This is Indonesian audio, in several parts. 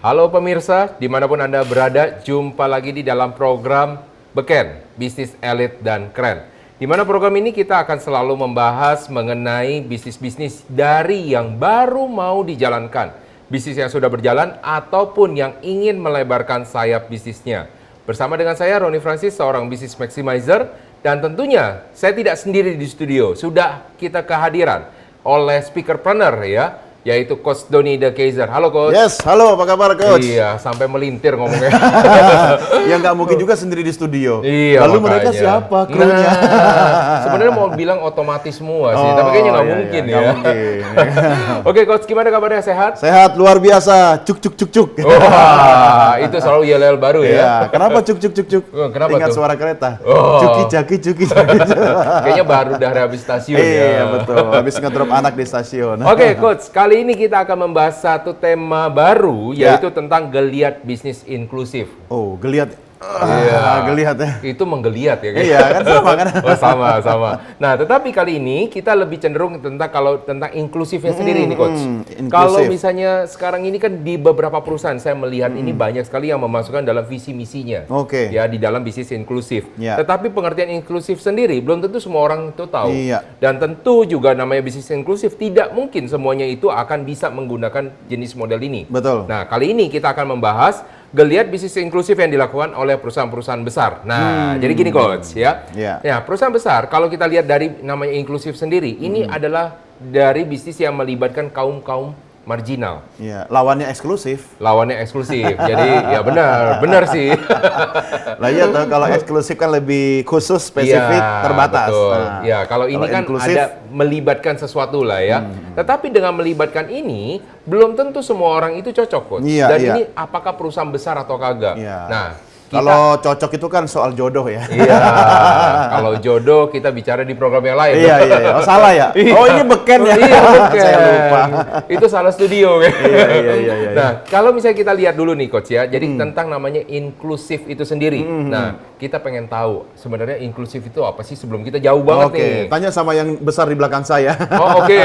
Halo pemirsa, dimanapun Anda berada, jumpa lagi di dalam program Beken, Bisnis Elit dan Keren. Di mana program ini kita akan selalu membahas mengenai bisnis-bisnis dari yang baru mau dijalankan, bisnis yang sudah berjalan ataupun yang ingin melebarkan sayap bisnisnya. Bersama dengan saya, Roni Francis, seorang bisnis maximizer, dan tentunya saya tidak sendiri di studio, sudah kita kehadiran oleh speakerpreneur ya, yaitu Coach Donny De Keyzer. Halo Coach. Yes, halo, apa kabar Coach? Iya, sampai melintir ngomongnya. Ya nggak mungkin juga sendiri di studio. Iya, lalu makanya. mereka siapa krunya? Sebenarnya mau bilang otomatis semua sih, tapi kayaknya nggak mungkin ya. Nggak mungkin. Oke Coach, gimana kabarnya, sehat? Sehat, luar biasa, cuk cuk cuk cuk. Wah, itu selalu yel-yel baru ya. Iya, kenapa cuk cuk cuk cuk? Kenapa Ingat tuh? suara kereta. Oh. Cuki caki cuki caki. Kayaknya baru dari habis stasiun ya. Iya betul, habis ngedrop anak di stasiun. Oke Coach, kali ini kita akan membahas satu tema baru, yaitu tentang geliat bisnis inklusif. Oh, geliat. Iya. Geliat ya. Itu menggeliat ya. Iya, kan sama kan? Oh, sama. Nah, tetapi kali ini kita lebih cenderung tentang inklusifnya sendiri nih Coach. inklusif. Kalau misalnya sekarang ini kan di beberapa perusahaan saya melihat ini banyak sekali yang memasukkan dalam visi misinya. Oke. Ya, di dalam bisnis inklusif. Ya. Tetapi pengertian inklusif sendiri belum tentu semua orang itu tahu. Iya. Dan tentu juga namanya bisnis inklusif tidak mungkin semuanya itu akan bisa menggunakan jenis model ini. Betul. Nah, kali ini kita akan membahas geliat bisnis inklusif yang dilakukan oleh perusahaan-perusahaan besar. Nah, jadi gini Coach ya. Yeah. Ya, perusahaan besar kalau kita lihat dari namanya inklusif sendiri, ini adalah dari bisnis yang melibatkan kaum-kaum marginal. Iya, lawannya eksklusif. Lawannya eksklusif. Jadi ya benar sih. Lah iya tuh, kalau eksklusif kan lebih khusus, spesifik, Ya, terbatas. betul. Nah, Ya, kalau ini kan inklusif, ada melibatkan sesuatu lah ya. Tetapi dengan melibatkan ini, belum tentu semua orang itu cocok, Coach. Iya, Dan iya. ini apakah perusahaan besar atau kagak. Iya. Nah, kita, kalau cocok itu kan soal jodoh ya. iya, kalau jodoh kita bicara di program yang lain. Iya. Oh salah ya? Iya. Oh ini beken ya? Iya, beken. Saya lupa. Itu salah studio. Iya. Nah, kalau misalnya kita lihat dulu nih Coach ya, jadi tentang namanya inklusif itu sendiri. Nah, kita pengen tahu sebenarnya inklusif itu apa sih sebelum kita jauh banget Oke, nih. tanya sama yang besar di belakang saya. Oh, oke,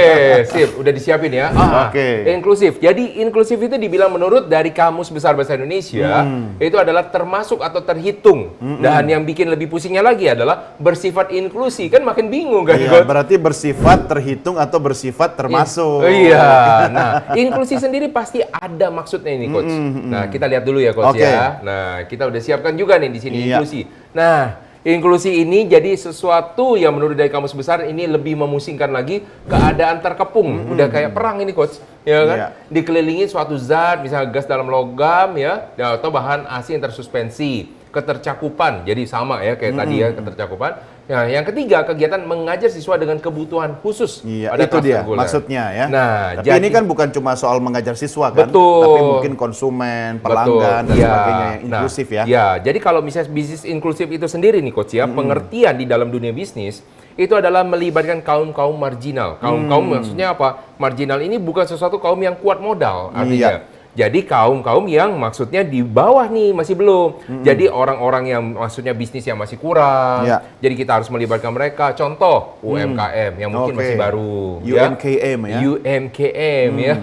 sip, udah disiapin ya. Oke. Inklusif. Jadi inklusif itu dibilang menurut dari Kamus Besar Bahasa Indonesia itu adalah termasuk atau terhitung. Dan yang bikin lebih pusingnya lagi adalah bersifat inklusi. Kan makin bingung kan, Iya, Coach? berarti bersifat terhitung atau bersifat termasuk. Iya. Nah, inklusi sendiri pasti ada maksudnya ini, Coach. Nah, kita lihat dulu ya, Coach Oke. ya. Nah, kita udah siapkan juga nih di sini Iya. inklusi. Nah, inklusi ini jadi sesuatu yang menurut dari Kamus Besar ini lebih memusingkan lagi keadaan terkepung. Udah kayak perang ini, Coach. Ya kan? Iya. Dikelilingi suatu zat, misalnya gas dalam logam ya, atau bahan asing yang tersuspensi. Ketercakupan, jadi sama ya kayak tadi ya, ketercakupan. Nah, yang ketiga, kegiatan mengajar siswa dengan kebutuhan khusus. Iya, pada itu kelas dia reguler. maksudnya ya. Nah, tapi jadi- ini kan bukan cuma soal mengajar siswa kan, Betul. tapi mungkin konsumen, pelanggan dan Betul. sebagainya yang Nah, inklusif ya. Ya, jadi kalau misalnya bisnis inklusif itu sendiri nih Coach ya, pengertian di dalam dunia bisnis itu adalah melibatkan kaum-kaum marginal. Kaum-kaum maksudnya apa? Marginal ini bukan sesuatu kaum yang kuat modal artinya. Iya. Jadi kaum-kaum yang maksudnya di bawah nih masih belum. Jadi orang-orang yang maksudnya bisnis yang masih kurang. Iya. Jadi kita harus melibatkan mereka. Contoh UMKM yang mungkin Oke. masih baru. UMKM ya. UMKM ya.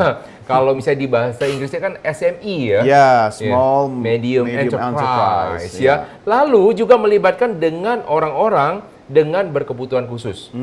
Kalau misalnya di bahasa Inggrisnya kan SME ya. Ya, small, Medium enterprise ya. ya. Lalu juga melibatkan dengan orang-orang dengan berkebutuhan khusus.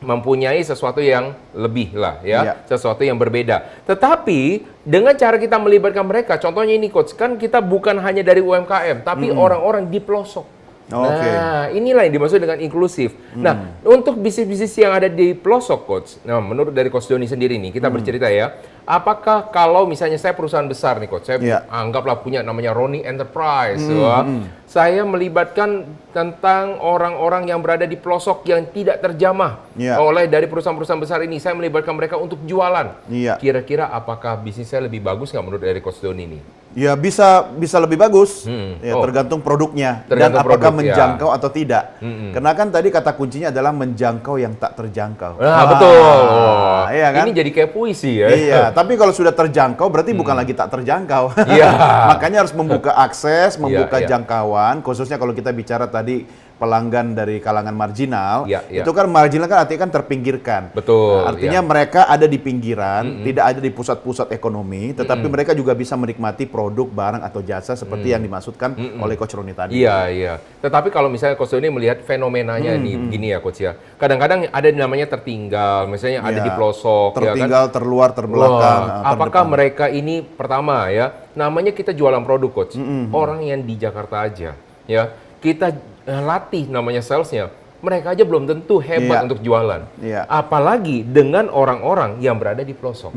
Mempunyai sesuatu yang lebih lah ya, Iya. sesuatu yang berbeda. Tetapi dengan cara kita melibatkan mereka, contohnya ini Coach, kan kita bukan hanya dari UMKM, tapi orang-orang di pelosok. Oke. Nah, inilah yang dimaksud dengan inklusif. Nah, untuk bisnis-bisnis yang ada di pelosok, Coach, nah menurut dari Coach Donny sendiri nih, kita bercerita ya, apakah kalau misalnya saya perusahaan besar nih Coach, saya Iya. anggaplah punya namanya Roni Enterprise, wah, saya melibatkan tentang orang-orang yang berada di pelosok yang tidak terjamah Iya. oleh dari perusahaan-perusahaan besar ini, saya melibatkan mereka untuk jualan. Iya. Kira-kira apakah bisnis saya lebih bagus nggak menurut dari Coach Donny ini? Ya bisa lebih bagus. Ya Oh. tergantung produknya Tergantung dan apakah produk, menjangkau atau tidak. Karena kan tadi kata kuncinya adalah menjangkau yang tak terjangkau. Nah, betul. Oh, Iya kan? Ini jadi kayak puisi ya. Iya, tapi kalau sudah terjangkau berarti bukan lagi tak terjangkau. Iya. Makanya harus membuka akses, membuka Iya. jangkauan, khususnya kalau kita bicara tadi pelanggan dari kalangan marginal, Ya, ya. itu kan marginal kan artinya kan terpinggirkan. Betul. Nah, artinya ya. mereka ada di pinggiran, tidak ada di pusat-pusat ekonomi, tetapi mereka juga bisa menikmati produk, barang atau jasa seperti yang dimaksudkan oleh Coach Roni tadi. Iya, iya. Tetapi kalau misalnya Coach Doni melihat fenomenanya nih, gini ya Coach ya. Kadang-kadang ada yang namanya tertinggal, misalnya ada Iya. di pelosok, Tertinggal, terluar, terbelakang, Wah, apakah mereka ini pertama ya, namanya kita jualan produk Coach. Orang yang di Jakarta aja ya, kita latih namanya salesnya. Mereka aja belum tentu hebat Iya. untuk jualan. Iya. Apalagi dengan orang-orang yang berada di pelosok.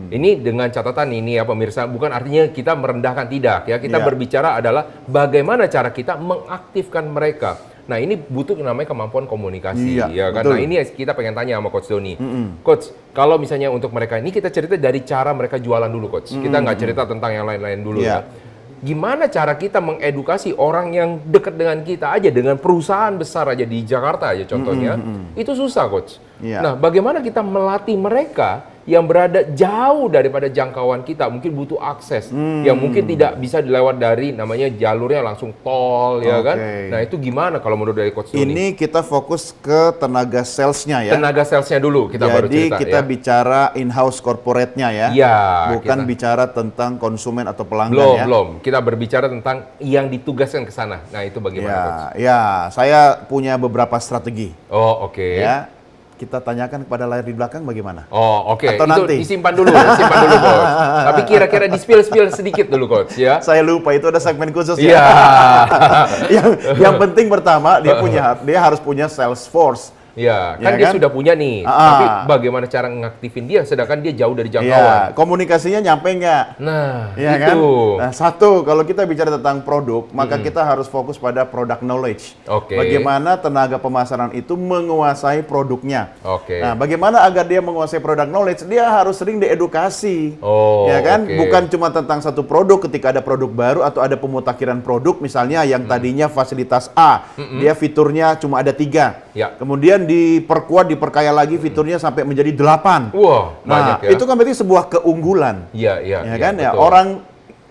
Ini dengan catatan ini ya pemirsa, bukan artinya kita merendahkan, tidak ya. Kita Iya. berbicara adalah bagaimana cara kita mengaktifkan mereka. Nah ini butuh namanya kemampuan komunikasi, Iya, ya kan? betul. Nah ini kita pengen tanya sama Coach Doni. Coach, kalau misalnya untuk mereka ini kita cerita dari cara mereka jualan dulu Coach. Kita nggak cerita tentang yang lain-lain dulu Iya. ya. Gimana cara kita mengedukasi orang yang dekat dengan kita aja, dengan perusahaan besar aja di Jakarta aja contohnya, itu susah Coach. Iya. Nah bagaimana kita melatih mereka yang berada jauh daripada jangkauan kita, mungkin butuh akses, yang mungkin tidak bisa dilewat dari namanya jalurnya langsung tol, ya kan? Oke. Nah itu gimana kalau menurut dari Coach Doni? Ini kita fokus ke tenaga salesnya ya. Tenaga salesnya dulu kita baru Jadi cerita kita ya. bicara in-house corporate-nya ya. Iya, Bukan kita- bicara tentang konsumen atau pelanggan Belum, ya. belum. Kita berbicara tentang yang ditugaskan ke sana. Nah, itu bagaimana, Ya, Coach? ya, saya punya beberapa strategi Oh, oke. ya. Kita tanyakan kepada layar di belakang bagaimana? Oh, oke. Atau Itu nanti? disimpan dulu, Coach. Tapi kira-kira di-spill sedikit dulu, Coach, ya. Saya lupa itu ada segmen khusus Iya. ya. yang penting pertama dia harus punya sales force. Iya, Ya kan dia kan? sudah punya nih. Ah. Tapi bagaimana cara ngaktifin dia sedangkan dia jauh dari Ya, jangkauan? komunikasinya nyampe nggak? Nah, Ya kan? itu. Nah, satu, kalau kita bicara tentang produk, maka kita harus fokus pada product knowledge. Oke. Bagaimana tenaga pemasaran itu menguasai produknya. Oke. Nah, bagaimana agar dia menguasai product knowledge? Dia harus sering diedukasi. Oh, ya kan? oke. Bukan cuma tentang satu produk, ketika ada produk baru atau ada pemutakhiran produk, misalnya yang tadinya fasilitas A, dia fiturnya cuma ada 3. Ya. Kemudian diperkaya lagi fiturnya sampai menjadi 8. Wah, banyak Nah, ya. itu kan berarti sebuah keunggulan. Iya, iya. Ya iya, kan ya, betul. orang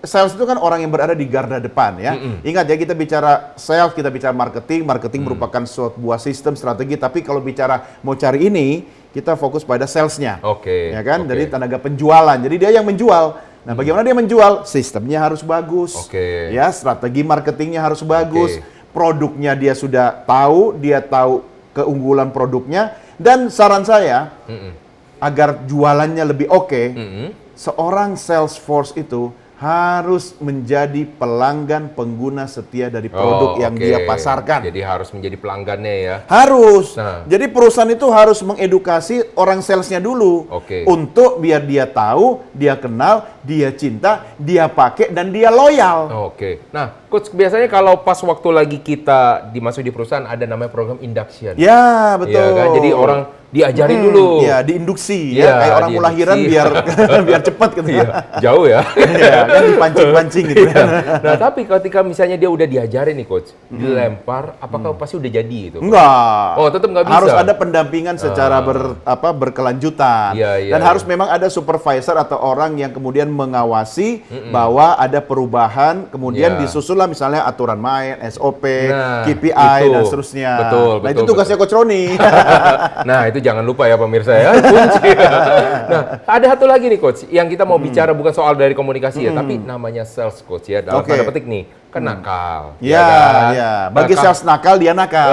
sales itu kan orang yang berada di garda depan ya. Ingat ya, kita bicara sales, kita bicara marketing merupakan sebuah sistem strategi, tapi kalau bicara mau cari ini, kita fokus pada salesnya. Oke, Ya kan, oke. dari tenaga penjualan. Jadi dia yang menjual. Nah, bagaimana dia menjual? Sistemnya harus bagus. Oke. Ya, strategi marketingnya harus bagus. Oke. Produknya dia sudah tahu, dia tahu keunggulan produknya, dan saran saya agar jualannya lebih oke, seorang sales force itu harus menjadi pelanggan pengguna setia dari produk yang oke. dia pasarkan. Jadi harus menjadi pelanggannya ya. Harus. Nah. Jadi perusahaan itu harus mengedukasi orang salesnya dulu. Oke. Untuk biar dia tahu, dia kenal, dia cinta, dia pakai, dan dia loyal. Oke. Nah, Coach, biasanya kalau pas waktu lagi kita dimasuki di perusahaan ada namanya program induction. Ya, betul. Iya kan? Jadi orang diajari dulu. Ya, diinduksi Iya, ya, kayak orang mau diinduksi. lahiran biar biar cepat gitu. Iya, jauh ya. Iya, kan dipancing-pancing gitu. Iya. Nah, tapi ketika misalnya dia udah diajarin nih, Coach, dilempar, apakah pasti udah jadi itu? Enggak. Oh, tetap nggak bisa? Harus ada pendampingan secara berkelanjutan. Iya, iya, Dan iya. harus memang ada supervisor atau orang yang kemudian mengawasi bahwa ada perubahan, kemudian Iya. disusullah misalnya aturan main, SOP, Nah, KPI, itu. dan seterusnya. Betul, Nah, itu betul, tugasnya Coach Roni. Nah, itu jangan lupa ya pemirsa ya. Kunci. Nah, ada satu lagi nih Coach, yang kita mau bicara bukan soal dari komunikasi ya, tapi namanya sales Coach ya. Dalam Oke. tanda petik nih, kan nakal. Ya, kan? ya. Bagi Nakal. sales nakal, dia nakal.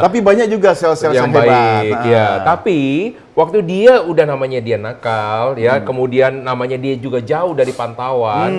Tapi banyak juga sales-sales yang hebat. baik Nah. ya. Tapi waktu dia udah namanya dia nakal ya, kemudian namanya dia juga jauh dari pantauan,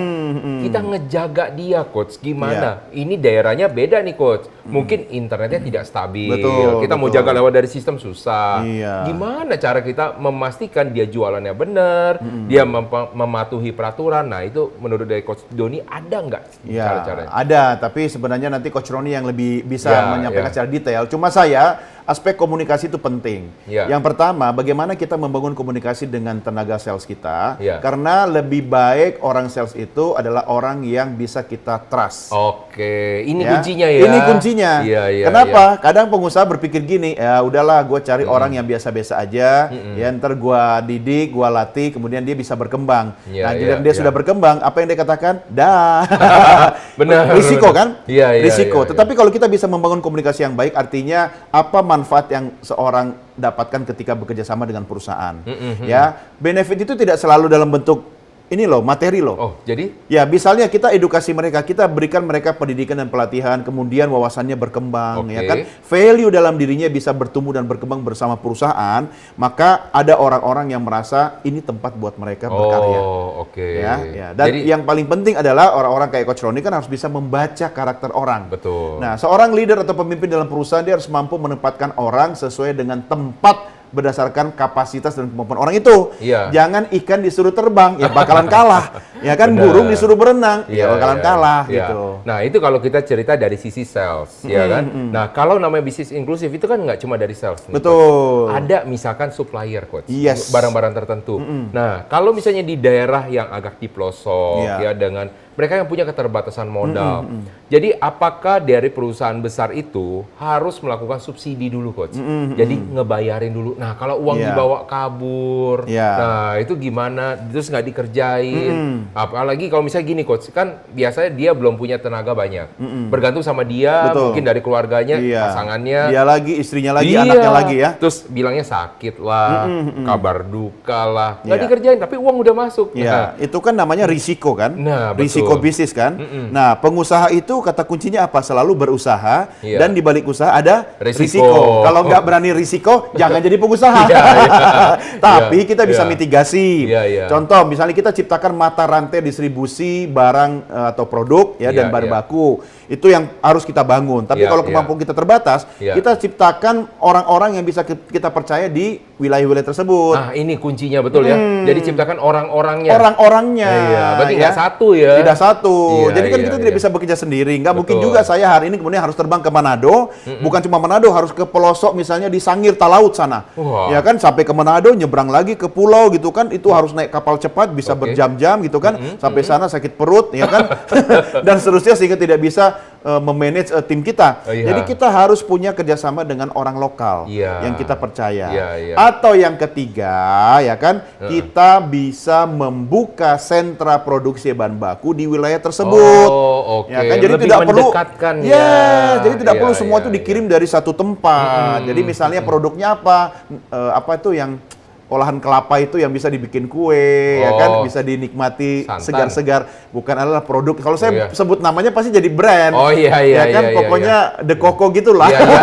kita ngejaga dia Coach gimana? Ini daerahnya beda nih Coach. Mungkin internetnya tidak stabil. Betul, Kita mau betul. jaga lewat dari sistem susah. Iya. Gimana cara kita memastikan dia jualannya benar, dia mematuhi peraturan? Nah, itu menurut dari Coach Doni ada nggak Ya, cara-caranya? ada, tapi sebenarnya nanti Coach Roni yang lebih bisa Ya, menyampaikan ya. secara detail. Cuma saya aspek komunikasi itu penting. Ya. Yang pertama, bagaimana kita membangun komunikasi dengan tenaga sales kita, Ya. karena lebih baik orang sales itu adalah orang yang bisa kita trust. Oke, ini Ya. kuncinya ya. Ini kuncinya. Iya, iya, Kenapa? Kadang pengusaha berpikir gini, ya udahlah, gue cari orang yang biasa-biasa aja, ya ntar gue didik, gue latih, kemudian dia bisa berkembang. Iya, Nah, iya, giliran dia iya. sudah berkembang, apa yang dia katakan? Dah. Benar, Risiko benar. kan? Iya, iya, Risiko. iya, iya. Tetapi kalau kita bisa membangun komunikasi yang baik, artinya apa manfaat yang seorang dapatkan ketika bekerja sama dengan perusahaan? Ya, benefit itu tidak selalu dalam bentuk ini loh, materi loh. Oh, jadi? Ya, misalnya kita edukasi mereka, kita berikan mereka pendidikan dan pelatihan, kemudian wawasannya berkembang, Oke. ya kan? Value dalam dirinya bisa bertumbuh dan berkembang bersama perusahaan, maka ada orang-orang yang merasa ini tempat buat mereka berkarya. Oh, oke. Ya. Dan Jadi, yang paling penting adalah orang-orang kayak Coach Roni kan harus bisa membaca karakter orang. betul. Nah, seorang leader atau pemimpin dalam perusahaan dia harus mampu menempatkan orang sesuai dengan tempat berdasarkan kapasitas dan kemampuan orang itu. Iya. Jangan ikan disuruh terbang, ya bakalan kalah. Ya kan, Benar. burung disuruh berenang, Iya, ya bakalan iya, kalah iya. gitu. Nah, itu kalau kita cerita dari sisi sales, ya kan? Nah, kalau namanya bisnis inklusif itu kan nggak cuma dari sales. nih, Coach. Betul. Ada misalkan supplier, Coach. Yes. Barang-barang tertentu. Nah, kalau misalnya di daerah yang agak di pelosok, Iya. ya dengan mereka yang punya keterbatasan modal. Jadi, apakah dari perusahaan besar itu harus melakukan subsidi dulu, Coach? Jadi, ngebayarin dulu. Nah, kalau uang Iya. dibawa kabur, Iya. nah itu gimana? Terus nggak dikerjain. Apalagi kalau misalnya gini, Coach, kan biasanya dia belum punya tenaga banyak. Bergantung sama dia, Betul. mungkin dari keluarganya, Iya. pasangannya. Dia lagi, istrinya lagi, Iya. anaknya lagi ya. Terus bilangnya sakit lah, kabar duka lah. Nggak Iya. dikerjain, tapi uang udah masuk. Ya, itu kan namanya risiko kan? Nah, betul. Risiko bisnis kan? Nah, pengusaha itu kata kuncinya apa? Selalu berusaha, Iya. dan di balik usaha ada Risiko. risiko. Kalau nggak berani risiko, jangan jadi pengusaha. Iya, iya. Tapi Iya, kita bisa iya. mitigasi. Iya, iya. Contoh, misalnya kita ciptakan mata rantai distribusi barang atau produk ya, Iya, dan bahan iya. baku. Itu yang harus kita bangun. Tapi Iya, kalau iya. kemampuan kita terbatas, Iya. kita ciptakan orang-orang yang bisa kita percaya di wilayah-wilayah tersebut. Nah, ini kuncinya betul ya. Jadi ciptakan orang-orangnya. Orang-orangnya. Iya, berarti ya. nggak satu ya. Tidak satu. Iya, Jadi kan iya, kita tidak iya. bisa bekerja sendiri. Nggak mungkin Betul. juga saya hari ini kemudian harus terbang ke Manado. Bukan cuma Manado, harus ke pelosok misalnya di Sangir Talaut sana. Wah. Ya kan, sampai ke Manado, nyebrang lagi ke pulau gitu kan. Itu harus naik kapal cepat, bisa Oke. berjam-jam gitu kan. Sampai sana sakit perut, ya kan. Dan seterusnya sehingga tidak bisa memanage tim kita. Oh, iya. Jadi kita harus punya kerjasama dengan orang lokal Iya. yang kita percaya. Iya, iya. Atau yang ketiga, ya kan, kita bisa membuka sentra produksi bahan baku di wilayah tersebut. Oh, oke. Ya kan, jadi Lebih tidak perlu mendekatkan ya, ya. jadi tidak Iya, perlu semua iya, itu iya. dikirim dari satu tempat. Jadi misalnya produknya apa itu yang olahan kelapa itu yang bisa dibikin kue, ya kan, Oh. bisa dinikmati Santan. segar-segar, bukan adalah produk. Kalau iya. saya sebut namanya pasti jadi brand. Oh, iya, iya, ya kan, iya, iya, pokoknya The Coco gitulah. Iya, iya.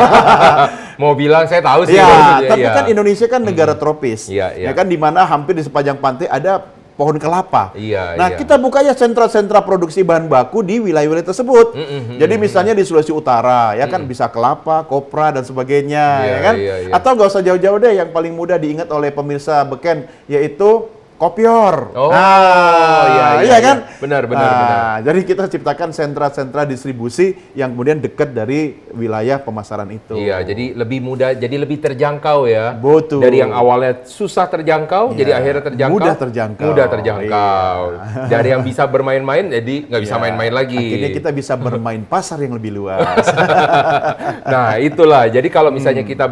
Mau bilang saya tahu sih. Ya, maksudnya, tapi iya. kan Indonesia kan negara tropis. Iya, iya. Ya kan, di mana hampir di sepanjang pantai ada pohon kelapa. Iya, Nah, iya. kita buka ya sentra-sentra produksi bahan baku di wilayah-wilayah tersebut. Jadi misalnya di Sulawesi Utara, ya kan, bisa kelapa, kopra dan sebagainya, Iya, ya kan? iya, iya. Atau nggak usah jauh-jauh deh, yang paling mudah diingat oleh pemirsa Beken, yaitu kopior. Oh, Nah, iya, kan? iya. Benar, benar, Nah, benar. Jadi kita ciptakan sentra-sentra distribusi yang kemudian dekat dari wilayah pemasaran itu. Iya, jadi lebih mudah, jadi lebih terjangkau ya. Betul. Dari yang awalnya susah terjangkau, jadi Iya. akhirnya terjangkau. Mudah terjangkau. Mudah terjangkau. Iya. Dari yang bisa bermain-main, jadi nggak bisa Ya, main-main lagi. Akhirnya kita bisa bermain pasar yang lebih luas. Nah, itulah. Jadi kalau misalnya kita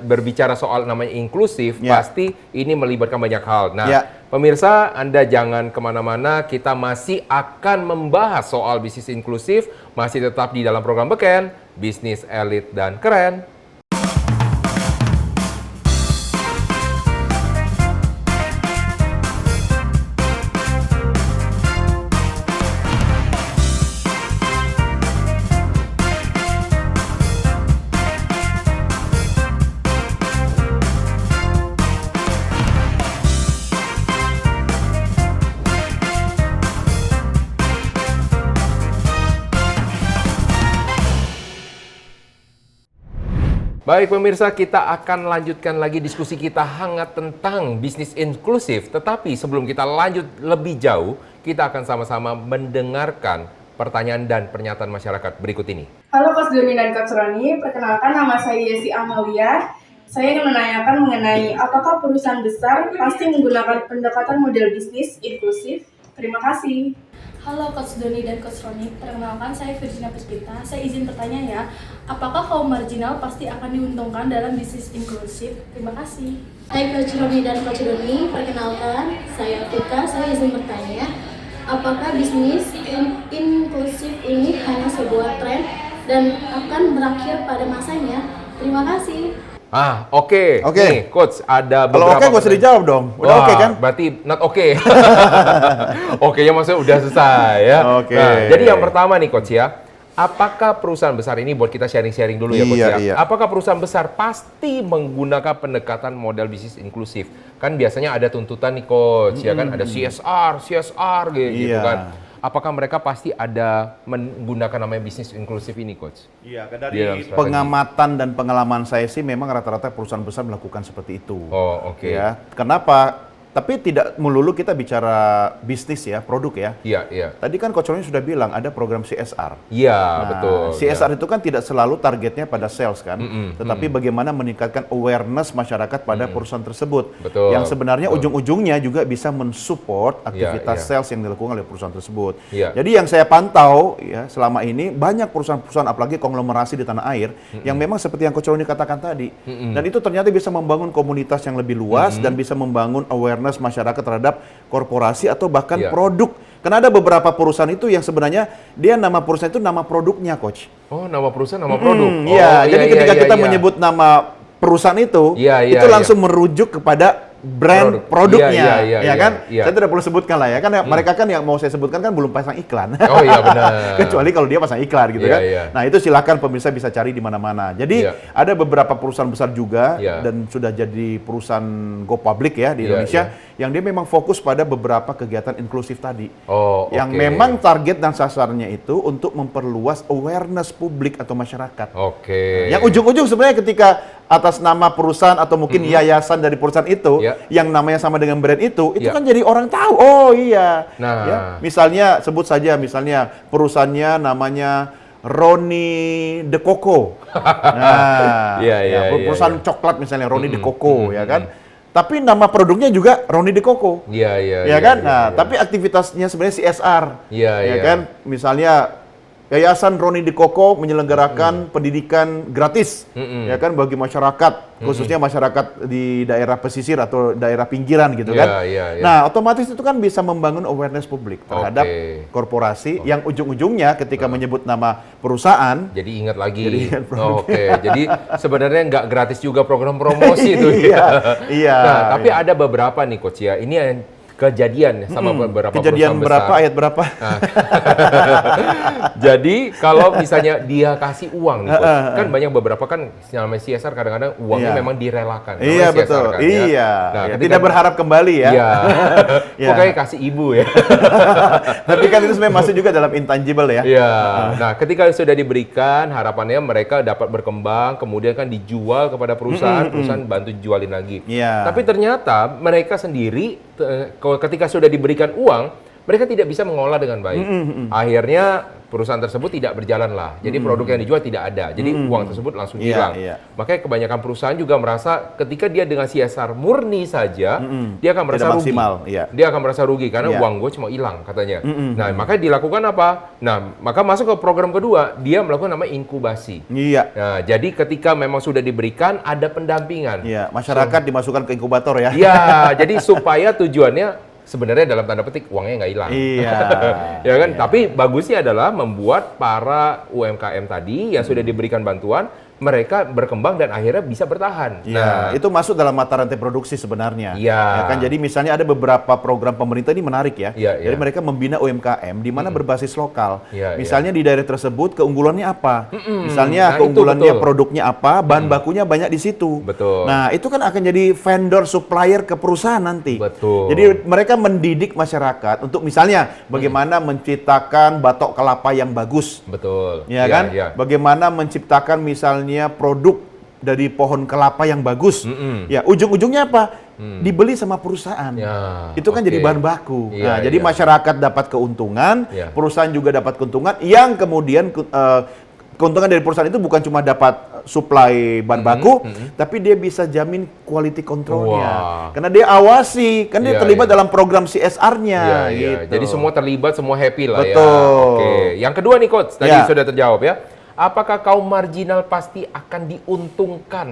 berbicara soal namanya inklusif, Ya. pasti ini melibatkan banyak hal. Nah, Ya. pemirsa, Anda jangan kemana-mana. Kita masih akan membahas soal bisnis inklusif. Masih tetap di dalam program Beken, Bisnis Elit dan Keren. Baik pemirsa, kita akan lanjutkan lagi diskusi kita hangat tentang bisnis inklusif. Tetapi sebelum kita lanjut lebih jauh, kita akan sama-sama mendengarkan pertanyaan dan pernyataan masyarakat berikut ini. Halo Coach Doni dan Coach Roni, perkenalkan nama saya Yesi Amalia. Saya ingin menanyakan mengenai apakah perusahaan besar pasti menggunakan pendekatan model bisnis inklusif? Terima kasih. Halo Coach Doni dan Coach Roni, perkenalkan saya Virginia Puspita. Saya izin bertanya ya, apakah kaum marginal pasti akan diuntungkan dalam bisnis inklusif? Terima kasih. Hai Coach Roni dan Coach Doni, perkenalkan saya Vika. Saya izin bertanya, apakah bisnis inklusif ini hanya sebuah tren dan akan berakhir pada masanya? Terima kasih. Oke. Oke. Nih, Coach, ada Kalau beberapa oke gak usah dijawab dong. Udah oke kan? Berarti not oke. Oke-nya maksudnya udah selesai ya. Oke. Nah, jadi yang pertama nih Coach ya, apakah perusahaan besar ini buat kita sharing-sharing dulu ya Coach Iya, ya? iya. Apakah perusahaan besar pasti menggunakan pendekatan model bisnis inklusif? Kan biasanya ada tuntutan nih Coach, ya kan? Ada CSR gitu Iya. kan. Apakah mereka pasti ada menggunakan namanya bisnis inklusif ini Coach? Iya, Di dalam dari strategi. pengamatan dan pengalaman saya sih memang rata-rata perusahaan besar melakukan seperti itu. Oh, oke. Ya, kenapa? Tapi tidak melulu kita bicara bisnis ya, produk ya. Iya, iya. Tadi kan Coach Roni sudah bilang ada program CSR. Iya, Nah, betul. CSR itu kan tidak selalu targetnya pada sales kan, tetapi bagaimana meningkatkan awareness masyarakat pada perusahaan tersebut. Betul, Yang sebenarnya betul. ujung-ujungnya juga bisa mensupport aktivitas iya. sales yang dilakukan oleh perusahaan tersebut. Iya. Jadi yang saya pantau ya selama ini banyak perusahaan-perusahaan apalagi konglomerasi di tanah air yang memang seperti yang Coach Roni katakan tadi. Dan itu ternyata bisa membangun komunitas yang lebih luas dan bisa membangun awareness masyarakat terhadap korporasi atau bahkan Iya. produk. Karena ada beberapa perusahaan itu yang sebenarnya dia nama perusahaan itu nama produknya, Coach. Oh, nama perusahaan, nama produk. Iya, jadi ketika kita iya. menyebut nama perusahaan itu, Iya, iya, itu langsung merujuk kepada brand produknya, Iya, ya kan? iya. Saya tidak perlu sebutkan lah ya, kan mereka kan yang mau saya sebutkan kan belum pasang iklan. Oh iya benar. Kecuali kalau dia pasang iklan gitu Iya, kan. iya. Nah itu silakan pemirsa bisa cari di mana-mana. Jadi Iya. ada beberapa perusahaan besar juga Iya. dan sudah jadi perusahaan go public ya di Iya, Indonesia yang dia memang fokus pada beberapa kegiatan inklusif tadi. Oh, Yang oke. memang target dan sasarannya itu untuk memperluas awareness publik atau masyarakat. Oke. Yang ujung-ujung sebenarnya ketika atas nama perusahaan atau mungkin yayasan dari perusahaan itu Ya. yang namanya sama dengan brand itu Ya. kan jadi orang tahu. Oh iya. Nah. Ya, misalnya sebut saja misalnya perusahaannya namanya Roni De Coco. Nah, Iya, iya, perusahaan iya. coklat misalnya Roni De Coco ya kan. Tapi nama produknya juga Roni De Coco. Iya, iya. Ya kan? Nah, tapi aktivitasnya sebenarnya CSR. Iya, Ya iya. kan? Misalnya Yayasan Roni De Coco menyelenggarakan pendidikan gratis ya kan bagi masyarakat, khususnya masyarakat di daerah pesisir atau daerah pinggiran gitu Iya, kan. iya, iya. Nah, otomatis itu kan bisa membangun awareness publik terhadap Oke. korporasi yang ujung-ujungnya ketika menyebut nama perusahaan Jadi ingat lagi. Jadi ingat produknya. Oke. Jadi sebenarnya nggak gratis juga program promosi itu Iya, ya. iya, Nah, tapi iya. ada beberapa nih Coach ya. Ini yang kejadian sama beberapa kejadian perusahaan berapa besar. ayat berapa? Jadi kalau misalnya dia kasih uang nih Coach, kan banyak beberapa kan namanya CSR kadang-kadang uangnya Iya. memang direlakan. Iya Namanya CSR betul. kan, ya. Iya. Nah, Ya, ketika- tidak berharap kembali ya. Iya. Iya. Pokoknya kasih ibu ya. Tapi kan itu sebenarnya masuk juga dalam intangible ya. Iya. Nah, ketika sudah diberikan, harapannya mereka dapat berkembang, kemudian kan dijual kepada perusahaan, perusahaan bantu jualin lagi. Iya. Tapi ternyata mereka sendiri ketika sudah diberikan uang, mereka tidak bisa mengolah dengan baik. Akhirnya perusahaan tersebut tidak berjalan lah. Jadi produk yang dijual tidak ada. Jadi uang tersebut langsung Iya, hilang. iya. Makanya kebanyakan perusahaan juga merasa ketika dia dengan CSR murni saja, dia akan merasa Tidak rugi. maksimal, iya. Dia akan merasa rugi karena Iya. uang gue cuma hilang katanya. Nah, makanya dilakukan apa? Nah, maka masuk ke program kedua, dia melakukan namanya inkubasi. Iya. Nah, jadi ketika memang sudah diberikan ada pendampingan. Iya, masyarakat dimasukkan ke inkubator ya. Iya, jadi supaya tujuannya sebenarnya dalam tanda petik uangnya nggak hilang. Iya. Ya kan? Iya. Tapi bagusnya adalah membuat para UMKM tadi yang sudah diberikan bantuan, mereka berkembang dan akhirnya bisa bertahan. Iya, itu masuk dalam mata rantai produksi sebenarnya. Iya. Ya kan, jadi misalnya ada beberapa program pemerintah ini menarik ya. Iya, Jadi iya. mereka membina UMKM di mana berbasis lokal. Iya, Misalnya di daerah tersebut keunggulannya apa? Misalnya Nah, itu keunggulannya betul. produknya apa? Bahan bakunya banyak di situ. Betul. Nah, itu kan akan jadi vendor supplier ke perusahaan nanti. Betul. Jadi mereka mendidik masyarakat untuk misalnya bagaimana menciptakan batok kelapa yang bagus. Betul. Ya Iya, kan? iya. Bagaimana menciptakan misalnya produk dari pohon kelapa yang bagus. Mm-mm. Ya, ujung-ujungnya apa? dibeli sama perusahaan. Ya, Itu kan oke. jadi bahan baku. Iya, Nah, jadi iya. masyarakat dapat keuntungan, Iya. perusahaan juga dapat keuntungan, yang kemudian keuntungan dari perusahaan itu bukan cuma dapat supply bahan baku, tapi dia bisa jamin quality controlnya. Wah. Karena dia awasi, kan dia Iya, terlibat iya. dalam program CSR-nya. Iya, iya. Gitu. Jadi semua terlibat, semua happy lah ya. Betul. Oke. Yang kedua nih Coach, tadi Ya. sudah terjawab ya. Apakah kaum marginal pasti akan diuntungkan